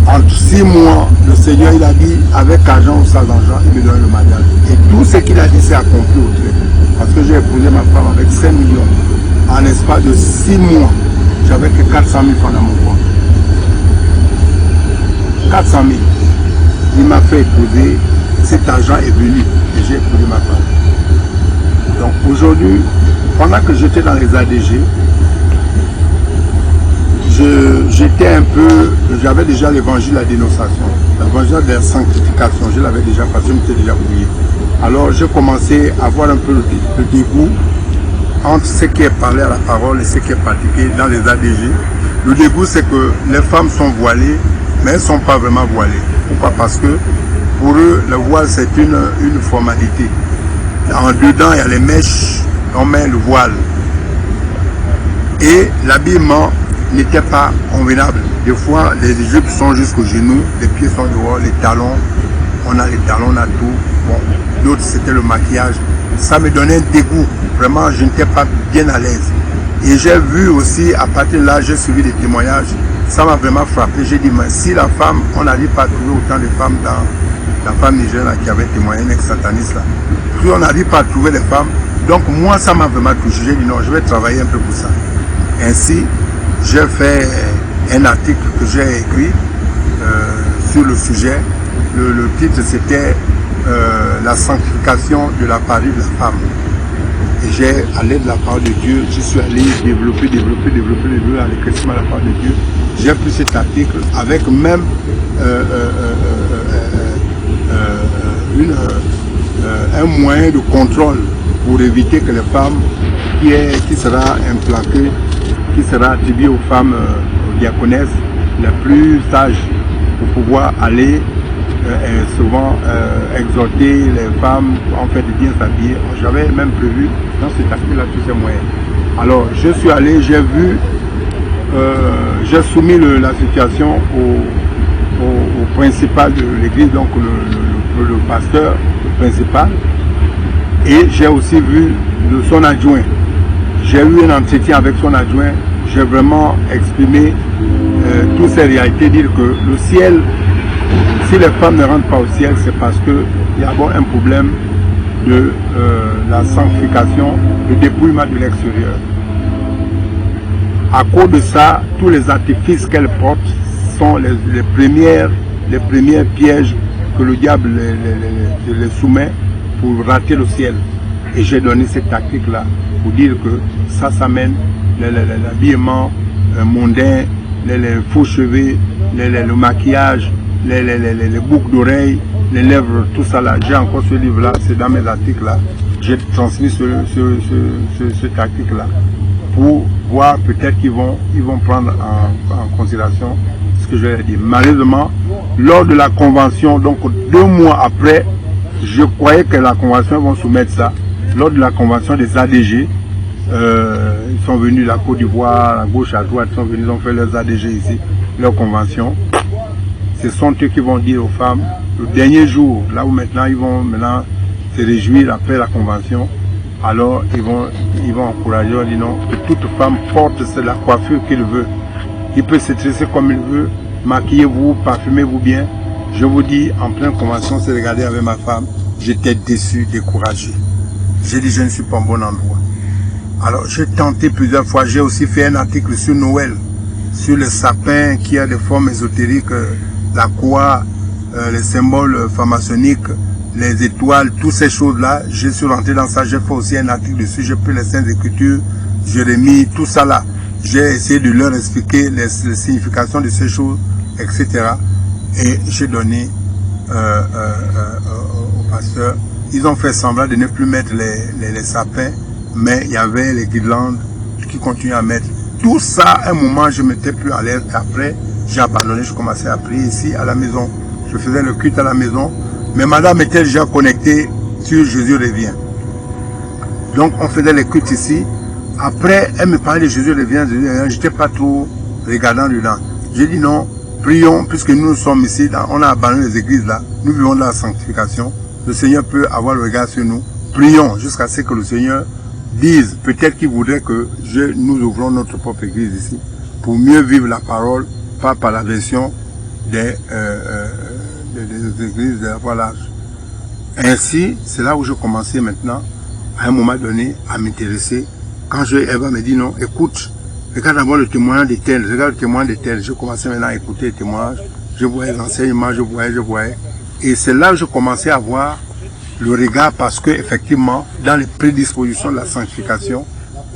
En 6 mois, le Seigneur, il a dit, avec argent ou sans argent, il me donne le mariage. Et tout ce qu'il a dit, c'est accompli au trait. Parce que j'ai épousé ma femme avec 5 millions. En espace de 6 mois, j'avais que 400 000 francs dans mon compte. 400 000. Il m'a fait épouser, cet argent est venu et j'ai épousé ma femme. Donc aujourd'hui, pendant que j'étais dans les ADG, j'étais un peu, j'avais déjà l'évangile de la dénonciation, l'évangile de la sanctification, je l'avais déjà passé, je m'étais déjà oublié. Alors j'ai commencé à avoir un peu le dégoût entre ce qui est parlé à la parole et ce qui est pratiqué dans les ADG. Le dégoût, c'est que les femmes sont voilées, mais elles ne sont pas vraiment voilées. Pourquoi? Parce que pour eux, le voile, c'est une formalité. En dedans, il y a les mèches, on met le voile. Et l'habillement n'était pas convenable. Des fois, les jupes sont jusqu'aux genoux, les pieds sont dehors, les talons, on a les talons, on a tout. Bon, l'autre, c'était le maquillage. Ça me donnait un dégoût. Vraiment, je n'étais pas bien à l'aise. Et j'ai vu aussi, à partir de là, j'ai suivi des témoignages. Ça m'a vraiment frappé. J'ai dit, mais si la femme, on n'arrive pas à trouver autant de femmes dans la femme nigérienne qui avait témoigné, un ex-sataniste là. Puis on n'arrive pas à trouver les femmes. Donc moi, ça m'a vraiment touché. J'ai dit non, je vais travailler un peu pour ça. Ainsi, j'ai fait un article que j'ai écrit sur le sujet. Le titre, c'était la sanctification de la parole de la femme. Et j'ai, à l'aide de la parole de Dieu, je suis allé développer à l'écriture de la parole de Dieu. J'ai pris cet article avec même un moyen de contrôle pour éviter que les femmes qui sera implantée, qui sera attribuée aux femmes diaconesses les plus sages pour pouvoir aller souvent exhorter les femmes en fait de bien s'habiller. J'avais même prévu dans cet article-là tous ces moyens. Alors je suis allé, j'ai vu, j'ai soumis la situation au principal de l'église, donc le pasteur principal, et j'ai aussi vu son adjoint. J'ai eu un entretien avec son adjoint, j'ai vraiment exprimé toutes ces réalités, dire que le ciel, si les femmes ne rentrent pas au ciel, c'est parce qu'il y a un problème de la sanctification, le dépouillement de l'extérieur. À cause de ça, tous les artifices qu'elle porte sont les premiers pièges que le diable les soumet pour rater le ciel. Et j'ai donné cette tactique-là pour dire que ça s'amène l'habillement mondain, les faux cheveux, le maquillage, les boucles d'oreilles, les lèvres, tout ça là. J'ai encore ce livre-là, c'est dans mes articles-là. J'ai transmis ce tactique-là pour voir peut-être qu'ils vont prendre en considération ce que je vais dire. Malheureusement, lors de la convention, donc 2 mois après, je croyais que la convention vont soumettre ça. Lors de la convention des ADG, ils sont venus de la Côte d'Ivoire, à gauche, à droite, ils sont venus, ils ont fait leurs ADG ici, leur convention. Ce sont eux qui vont dire aux femmes, le dernier jour, là où maintenant ils vont se réjouir après la convention, alors ils vont encourager, ils vont dire non, que toute femme porte la coiffure qu'il veut. Il peut se tresser comme il veut, maquillez-vous, parfumez-vous bien. Je vous dis, en pleine convention, c'est regarder avec ma femme, j'étais déçu, découragé. J'ai dit, je ne suis pas au bon endroit. Alors, j'ai tenté plusieurs fois, j'ai aussi fait un article sur Noël, sur le sapin qui a des formes ésotériques, la croix, les symboles pharmaçonniques, les étoiles, toutes ces choses-là. Je suis rentré dans ça, j'ai fait aussi un article dessus, j'ai pris les Saintes Écritures, Jérémie, tout ça là. J'ai essayé de leur expliquer les significations de ces choses, etc. Et j'ai donné au pasteur. Ils ont fait semblant de ne plus mettre les sapins, mais il y avait les guirlandes qui continuaient à mettre. Tout ça, à un moment, je ne m'étais plus à l'aise. Après, j'ai abandonné, je commençais à prier ici, à la maison. Je faisais le culte à la maison. Mais madame était déjà connectée sur Jésus revient. Donc, on faisait les cultes ici. Après, elle me parlait de Jésus revient, je n'étais pas trop regardant dedans. J'ai dit non, prions, puisque nous sommes ici, on a abandonné les églises là, nous vivons dans la sanctification. Le Seigneur peut avoir le regard sur nous. Prions jusqu'à ce que le Seigneur disent, peut-être qu'ils voudraient que nous ouvrons notre propre église ici, pour mieux vivre la parole, pas par la version des églises de la voie large. Ainsi, c'est là où je commençais maintenant, à un moment donné, à m'intéresser. Quand Eva me dit non, écoute, regarde d'abord le témoignage de tel, regarde le témoignage de tel. Je commençais maintenant à écouter les témoignages, je voyais l'enseignement, je voyais. Et c'est là où je commençais à voir le regard, parce que effectivement, dans les prédispositions de la sanctification,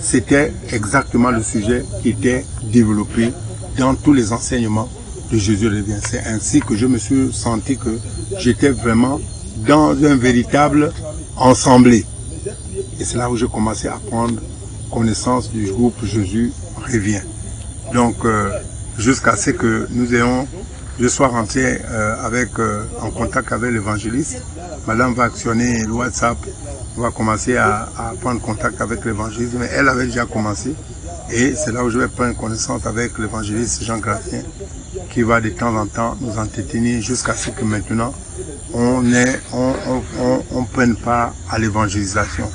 c'était exactement le sujet qui était développé dans tous les enseignements de Jésus revient. C'est ainsi que je me suis senti que j'étais vraiment dans un véritable ensemblé. Et c'est là où je commençais à prendre connaissance du groupe Jésus revient. Donc, jusqu'à ce que je sois rentré en contact avec l'évangéliste. Madame va actionner le WhatsApp, on va commencer à prendre contact avec l'évangéliste, mais elle avait déjà commencé. Et c'est là où je vais prendre connaissance avec l'évangéliste Jean Grafien, qui va de temps en temps nous entretenir jusqu'à ce que maintenant on prenne part à l'évangélisation.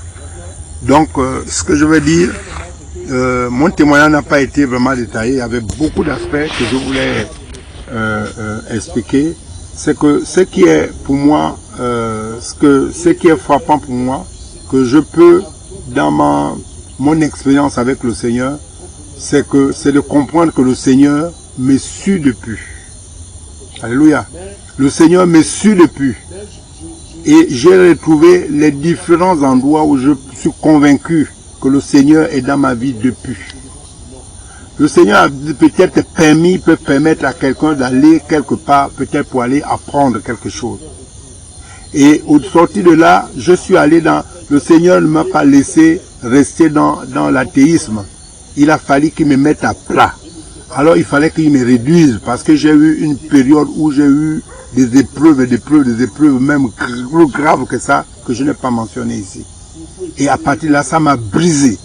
Donc, ce que je veux dire, mon témoignage n'a pas été vraiment détaillé. Il y avait beaucoup d'aspects que je voulais expliquer. C'est que ce qui est pour moi, ce qui est frappant pour moi, que je peux, dans mon expérience avec le Seigneur, c'est de comprendre que le Seigneur me suit depuis. Alléluia. Le Seigneur me suit depuis. Et j'ai retrouvé les différents endroits où je suis convaincu que le Seigneur est dans ma vie depuis. Le Seigneur a peut-être peut permettre à quelqu'un d'aller quelque part, peut-être pour aller apprendre quelque chose. Et au sorti de là, je suis allé le Seigneur ne m'a pas laissé rester dans l'athéisme. Il a fallu qu'il me mette à plat. Alors il fallait qu'il me réduise, parce que j'ai eu une période où j'ai eu des épreuves, même plus graves que ça, que je n'ai pas mentionné ici. Et à partir de là, ça m'a brisé.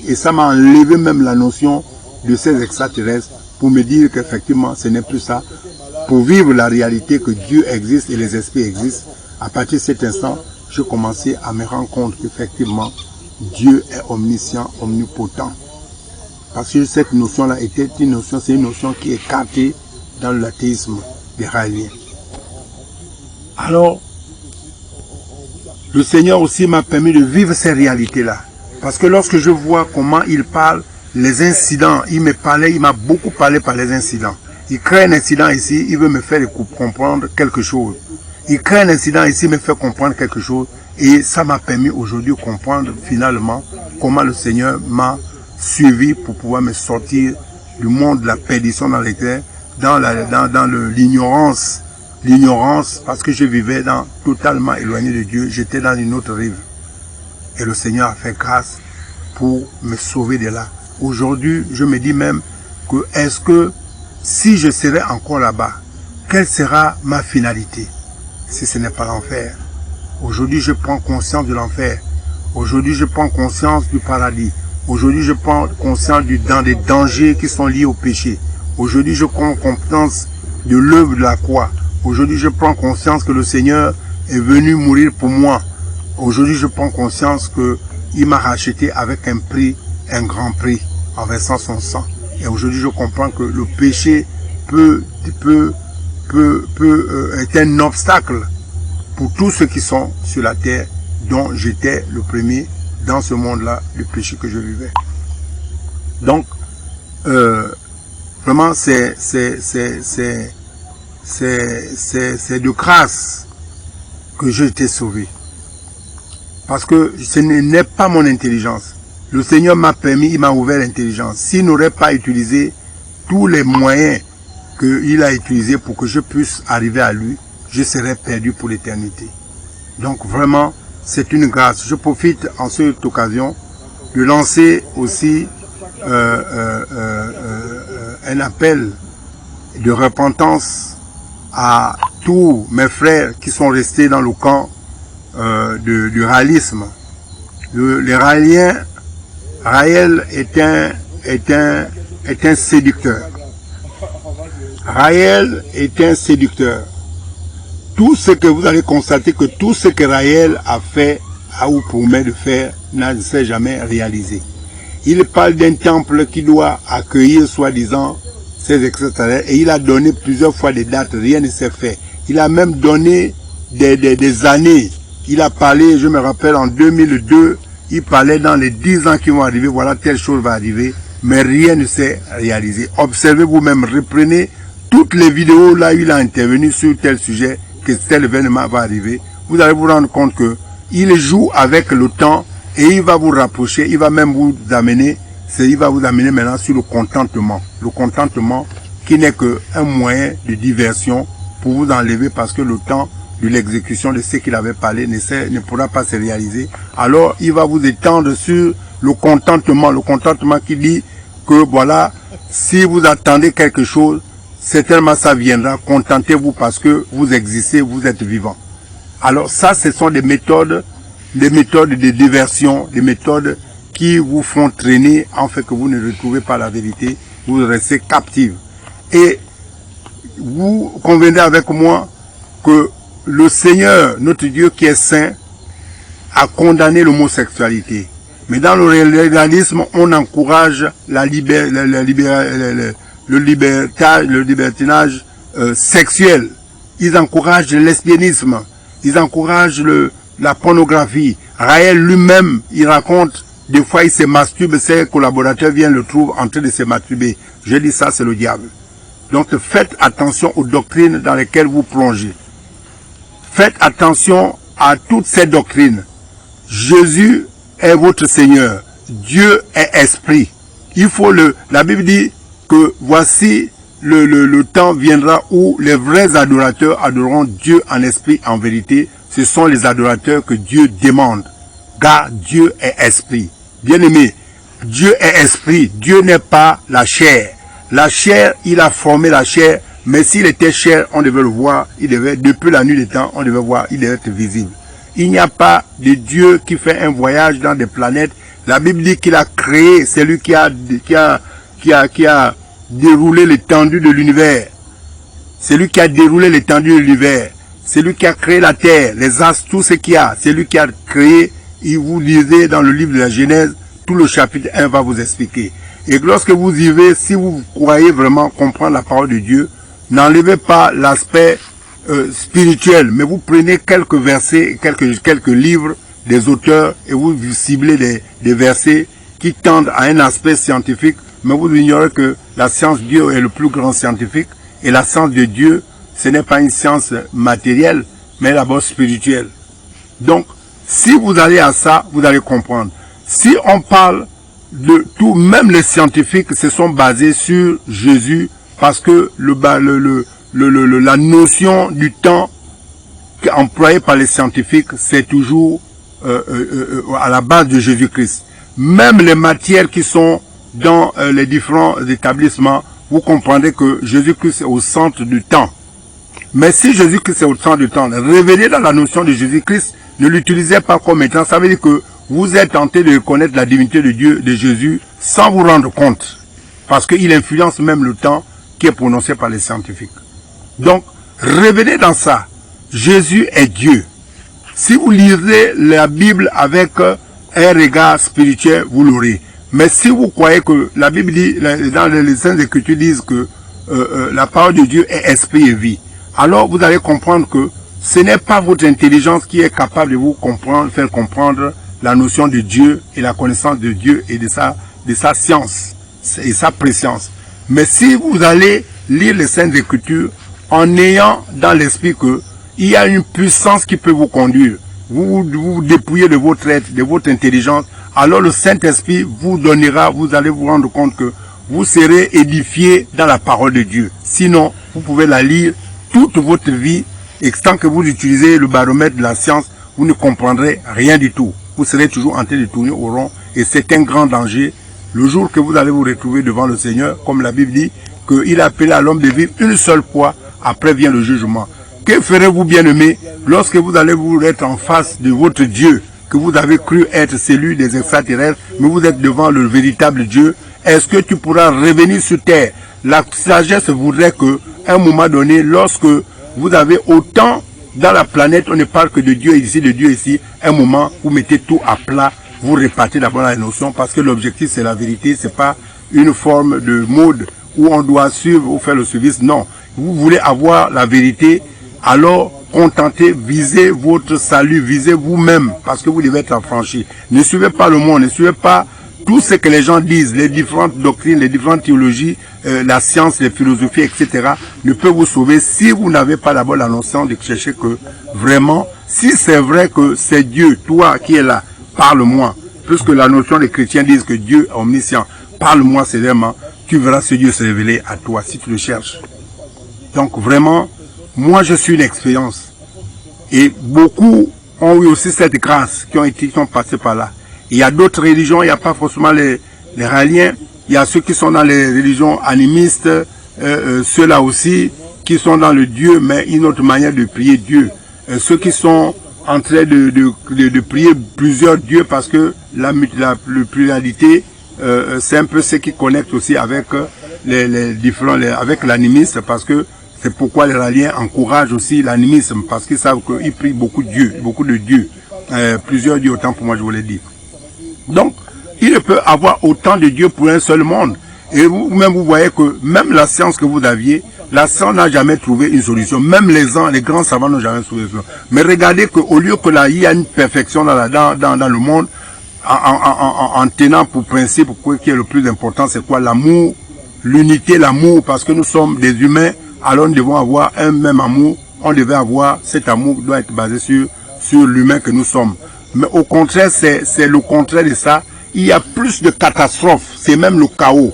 Et ça m'a enlevé même la notion de ces extraterrestres pour me dire qu'effectivement, ce n'est plus ça. Pour vivre la réalité que Dieu existe et les esprits existent, à partir de cet instant, je commençais à me rendre compte qu'effectivement, Dieu est omniscient, omnipotent. Parce que cette notion-là c'est une notion qui est captée dans l'athéisme des Raéliens. Alors, le Seigneur aussi m'a permis de vivre ces réalités-là. Parce que lorsque je vois comment il parle, les incidents, il m'a beaucoup parlé par les incidents. Il crée un incident ici, il veut me faire comprendre quelque chose. Il crée un incident ici, il me fait comprendre quelque chose. Et ça m'a permis aujourd'hui de comprendre finalement comment le Seigneur m'a suivi pour pouvoir me sortir du monde de la perdition dans lequel, dans l'ignorance, parce que je vivais totalement éloigné de Dieu, j'étais dans une autre rive. Et le Seigneur a fait grâce pour me sauver de là. Aujourd'hui, je me dis même que est-ce que si je serais encore là-bas, quelle sera ma finalité si ce n'est pas l'enfer? Aujourd'hui, je prends conscience de l'enfer. Aujourd'hui, je prends conscience du paradis. Aujourd'hui, je prends conscience des dangers qui sont liés au péché. Aujourd'hui, je prends conscience de l'œuvre de la croix. Aujourd'hui, je prends conscience que le Seigneur est venu mourir pour moi. Aujourd'hui, je prends conscience qu'il m'a racheté avec un prix, un grand prix, en versant son sang. Et aujourd'hui, je comprends que le péché est un obstacle pour tous ceux qui sont sur la terre, dont j'étais le premier dans ce monde-là, le péché que je vivais. Donc, vraiment, c'est de grâce que j'ai été sauvé. Parce que ce n'est pas mon intelligence. Le Seigneur m'a permis, il m'a ouvert l'intelligence. S'il n'aurait pas utilisé tous les moyens qu'il a utilisés pour que je puisse arriver à lui, je serais perdu pour l'éternité. Donc vraiment, c'est une grâce. Je profite en cette occasion de lancer aussi un appel de repentance à tous mes frères qui sont restés dans le camp du raélisme. Les Raéliens, Raël est un séducteur. Raël est un séducteur. Tout ce que vous allez constater que tout ce que Raël a fait, a ou promet de faire, ne s'est jamais réalisé. Il parle d'un temple qui doit accueillir soi-disant ses extraterrestres et il a donné plusieurs fois des dates, rien ne s'est fait. Il a même donné des années. Il a parlé, je me rappelle en 2002, il parlait dans les 10 ans qui vont arriver, voilà telle chose va arriver, mais rien ne s'est réalisé. Observez vous-même, reprenez toutes les vidéos là où il a intervenu sur tel sujet, que tel événement va arriver. Vous allez vous rendre compte que il joue avec le temps et il va vous rapprocher, il va même vous amener, il va vous amener maintenant sur le contentement. Le contentement qui n'est qu'un moyen de diversion pour vous enlever parce que le temps de l'exécution de ce qu'il avait parlé ne pourra pas se réaliser. Alors il va vous étendre sur le contentement qui dit que voilà, si vous attendez quelque chose, certainement ça viendra, contentez-vous parce que vous existez, vous êtes vivant. Alors ça, ce sont des méthodes de diversion, des méthodes qui vous font traîner en fait que vous ne retrouvez pas la vérité, vous restez captifs. Et vous convenez avec moi que le Seigneur, notre Dieu qui est saint, a condamné l'homosexualité. Mais dans le réalisme, on encourage le libertinage sexuel. Ils encouragent le lesbianisme. Ils encouragent la pornographie. Raël lui-même, il raconte, des fois il se masturbe, ses collaborateurs viennent le trouver en train de se masturber. Je dis ça, c'est le diable. Donc faites attention aux doctrines dans lesquelles vous plongez. Faites attention à toutes ces doctrines. Jésus est votre Seigneur. Dieu est esprit. La Bible dit que voici le temps viendra où les vrais adorateurs adoreront Dieu en esprit, en vérité. Ce sont les adorateurs que Dieu demande. Car Dieu est esprit. Bien-aimé, Dieu est esprit. Dieu n'est pas la chair. La chair, il a formé la chair. Mais s'il était chair, on devait le voir. Depuis la nuit des temps, on devait voir. Il devait être visible. Il n'y a pas de Dieu qui fait un voyage dans des planètes. La Bible dit qu'il a créé, c'est lui qui a déroulé l'étendue de l'univers. C'est lui qui a déroulé l'étendue de l'univers. C'est lui qui a créé la terre, les astres, tout ce qu'il y a. C'est lui qui a créé. Et vous lisez dans le livre de la Genèse, tout le chapitre 1 va vous expliquer. Et lorsque vous y allez, si vous croyez vraiment comprendre la parole de Dieu, n'enlevez pas l'aspect spirituel, mais vous prenez quelques versets, quelques livres des auteurs et vous ciblez des versets qui tendent à un aspect scientifique, mais vous ignorez que la science de Dieu est le plus grand scientifique et la science de Dieu, ce n'est pas une science matérielle, mais d'abord spirituelle. Donc, si vous allez à ça, vous allez comprendre. Si on parle de tout, même les scientifiques se sont basés sur Jésus parce que la notion du temps employée par les scientifiques, c'est toujours à la base de Jésus-Christ. Même les matières qui sont dans les différents établissements, vous comprendrez que Jésus-Christ est au centre du temps. Mais si Jésus-Christ est au centre du temps, révélez dans la notion de Jésus-Christ, ne l'utilisez pas comme étant, ça veut dire que vous êtes tenté de reconnaître la divinité de Dieu, de Jésus, sans vous rendre compte. Parce qu'il influence même le temps qui est prononcé par les scientifiques. Donc, revenez dans ça. Jésus est Dieu. Si vous lisez la Bible avec un regard spirituel, vous l'aurez. Mais si vous croyez que la Bible dit, dans les Saintes Écritures disent que la parole de Dieu est esprit et vie, alors vous allez comprendre que ce n'est pas votre intelligence qui est capable de vous faire comprendre la notion de Dieu et la connaissance de Dieu et de sa science et sa préscience. Mais si vous allez lire les Saintes Écritures en ayant dans l'esprit que il y a une puissance qui peut vous conduire, vous dépouillez de votre être, de votre intelligence, alors le Saint-Esprit vous donnera, vous allez vous rendre compte que vous serez édifié dans la parole de Dieu. Sinon, vous pouvez la lire toute votre vie et tant que vous utilisez le baromètre de la science, vous ne comprendrez rien du tout. Vous serez toujours en train de tourner au rond et c'est un grand danger. Le jour que vous allez vous retrouver devant le Seigneur, comme la Bible dit, qu'il a appelé à l'homme de vivre une seule fois, après vient le jugement. Que ferez-vous, bien-aimés, lorsque vous allez vous être en face de votre Dieu, que vous avez cru être celui des extraterrestres, mais vous êtes devant le véritable Dieu? Est-ce que tu pourras revenir sur terre? La sagesse voudrait que, à un moment donné, lorsque vous avez autant dans la planète, on ne parle que de Dieu ici, un moment, vous mettez tout à plat vous répartez d'abord la notion parce que l'objectif c'est la vérité, c'est pas une forme de mode où on doit suivre ou faire le service. Non, vous voulez avoir la vérité, alors contentez, visez votre salut, visez vous-même parce que vous devez être affranchi. Ne suivez pas le monde, ne suivez pas tout ce que les gens disent, les différentes doctrines, les différentes théologies, la science, les philosophies, etc. ne peut vous sauver si vous n'avez pas d'abord la notion de chercher que vraiment, si c'est vrai que c'est Dieu, toi qui es là, parle-moi. Puisque la notion des chrétiens disent que Dieu est omniscient, parle-moi sévèrement, tu verras ce Dieu se révéler à toi si tu le cherches. Donc vraiment, moi je suis une expérience. Et beaucoup ont eu aussi cette grâce qui sont passés par là. Il y a d'autres religions, il n'y a pas forcément les Raéliens, il y a ceux qui sont dans les religions animistes, ceux-là aussi, qui sont dans le Dieu, mais une autre manière de prier Dieu. Ceux qui sont en train de prier plusieurs dieux parce que la pluralité, c'est un peu ce qui connecte aussi avec les différents, avec l'animisme, parce que c'est pourquoi les Raéliens encouragent aussi l'animisme, parce qu'ils savent qu'ils prient beaucoup de dieux, plusieurs dieux, autant pour moi je vous l'ai dit. Donc, il ne peut avoir autant de dieux pour un seul monde. Et vous-même, vous voyez que même la science que vous aviez, la science n'a jamais trouvé une solution. Même les grands savants n'ont jamais trouvé une solution. Mais regardez qu'au lieu que là, il y a une perfection dans le monde, en tenant pour principe, qui est le plus important, c'est quoi? L'amour, l'unité, l'amour, parce que nous sommes des humains, alors nous devons avoir un même amour. On devait avoir, cet amour doit être basé sur l'humain que nous sommes. Mais au contraire, c'est le contraire de ça. Il y a plus de catastrophes, c'est même le chaos.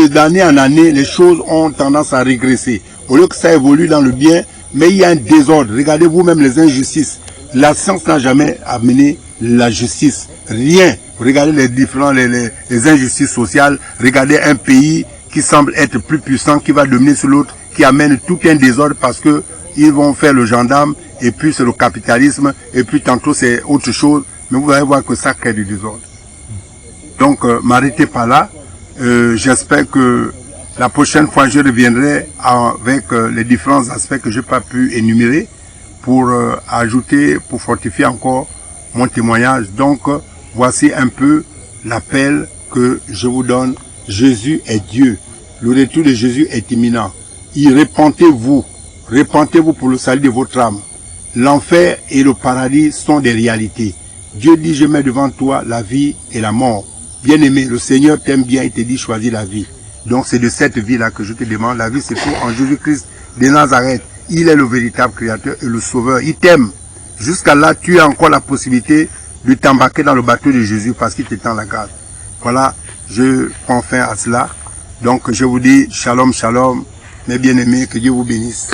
D'année en année, les choses ont tendance à régresser. Au lieu que ça évolue dans le bien, mais il y a un désordre. Regardez vous-même les injustices. La science n'a jamais amené la justice. Rien. Regardez les injustices sociales. Regardez un pays qui semble être plus puissant, qui va dominer sur l'autre, qui amène tout un désordre parce que ils vont faire le gendarme, et puis c'est le capitalisme, et puis tantôt c'est autre chose. Mais vous allez voir que ça crée du désordre. Donc, m'arrêtez pas là. J'espère que la prochaine fois, je reviendrai avec les différents aspects que je n'ai pas pu énumérer pour ajouter, pour fortifier encore mon témoignage. Donc, voici un peu l'appel que je vous donne. Jésus est Dieu. Le retour de Jésus est imminent. Repentez-vous pour le salut de votre âme. L'enfer et le paradis sont des réalités. Dieu dit, je mets devant toi la vie et la mort. Bien-aimé, le Seigneur t'aime bien et te dit, choisis la vie. Donc c'est de cette vie-là que je te demande. La vie, c'est tout en Jésus-Christ de Nazareth. Il est le véritable créateur et le sauveur. Il t'aime. Jusqu'à là, tu as encore la possibilité de t'embarquer dans le bateau de Jésus parce qu'il t'étend la grâce. Voilà, je prends fin à cela. Donc je vous dis, shalom, shalom. Mes bien-aimés, que Dieu vous bénisse.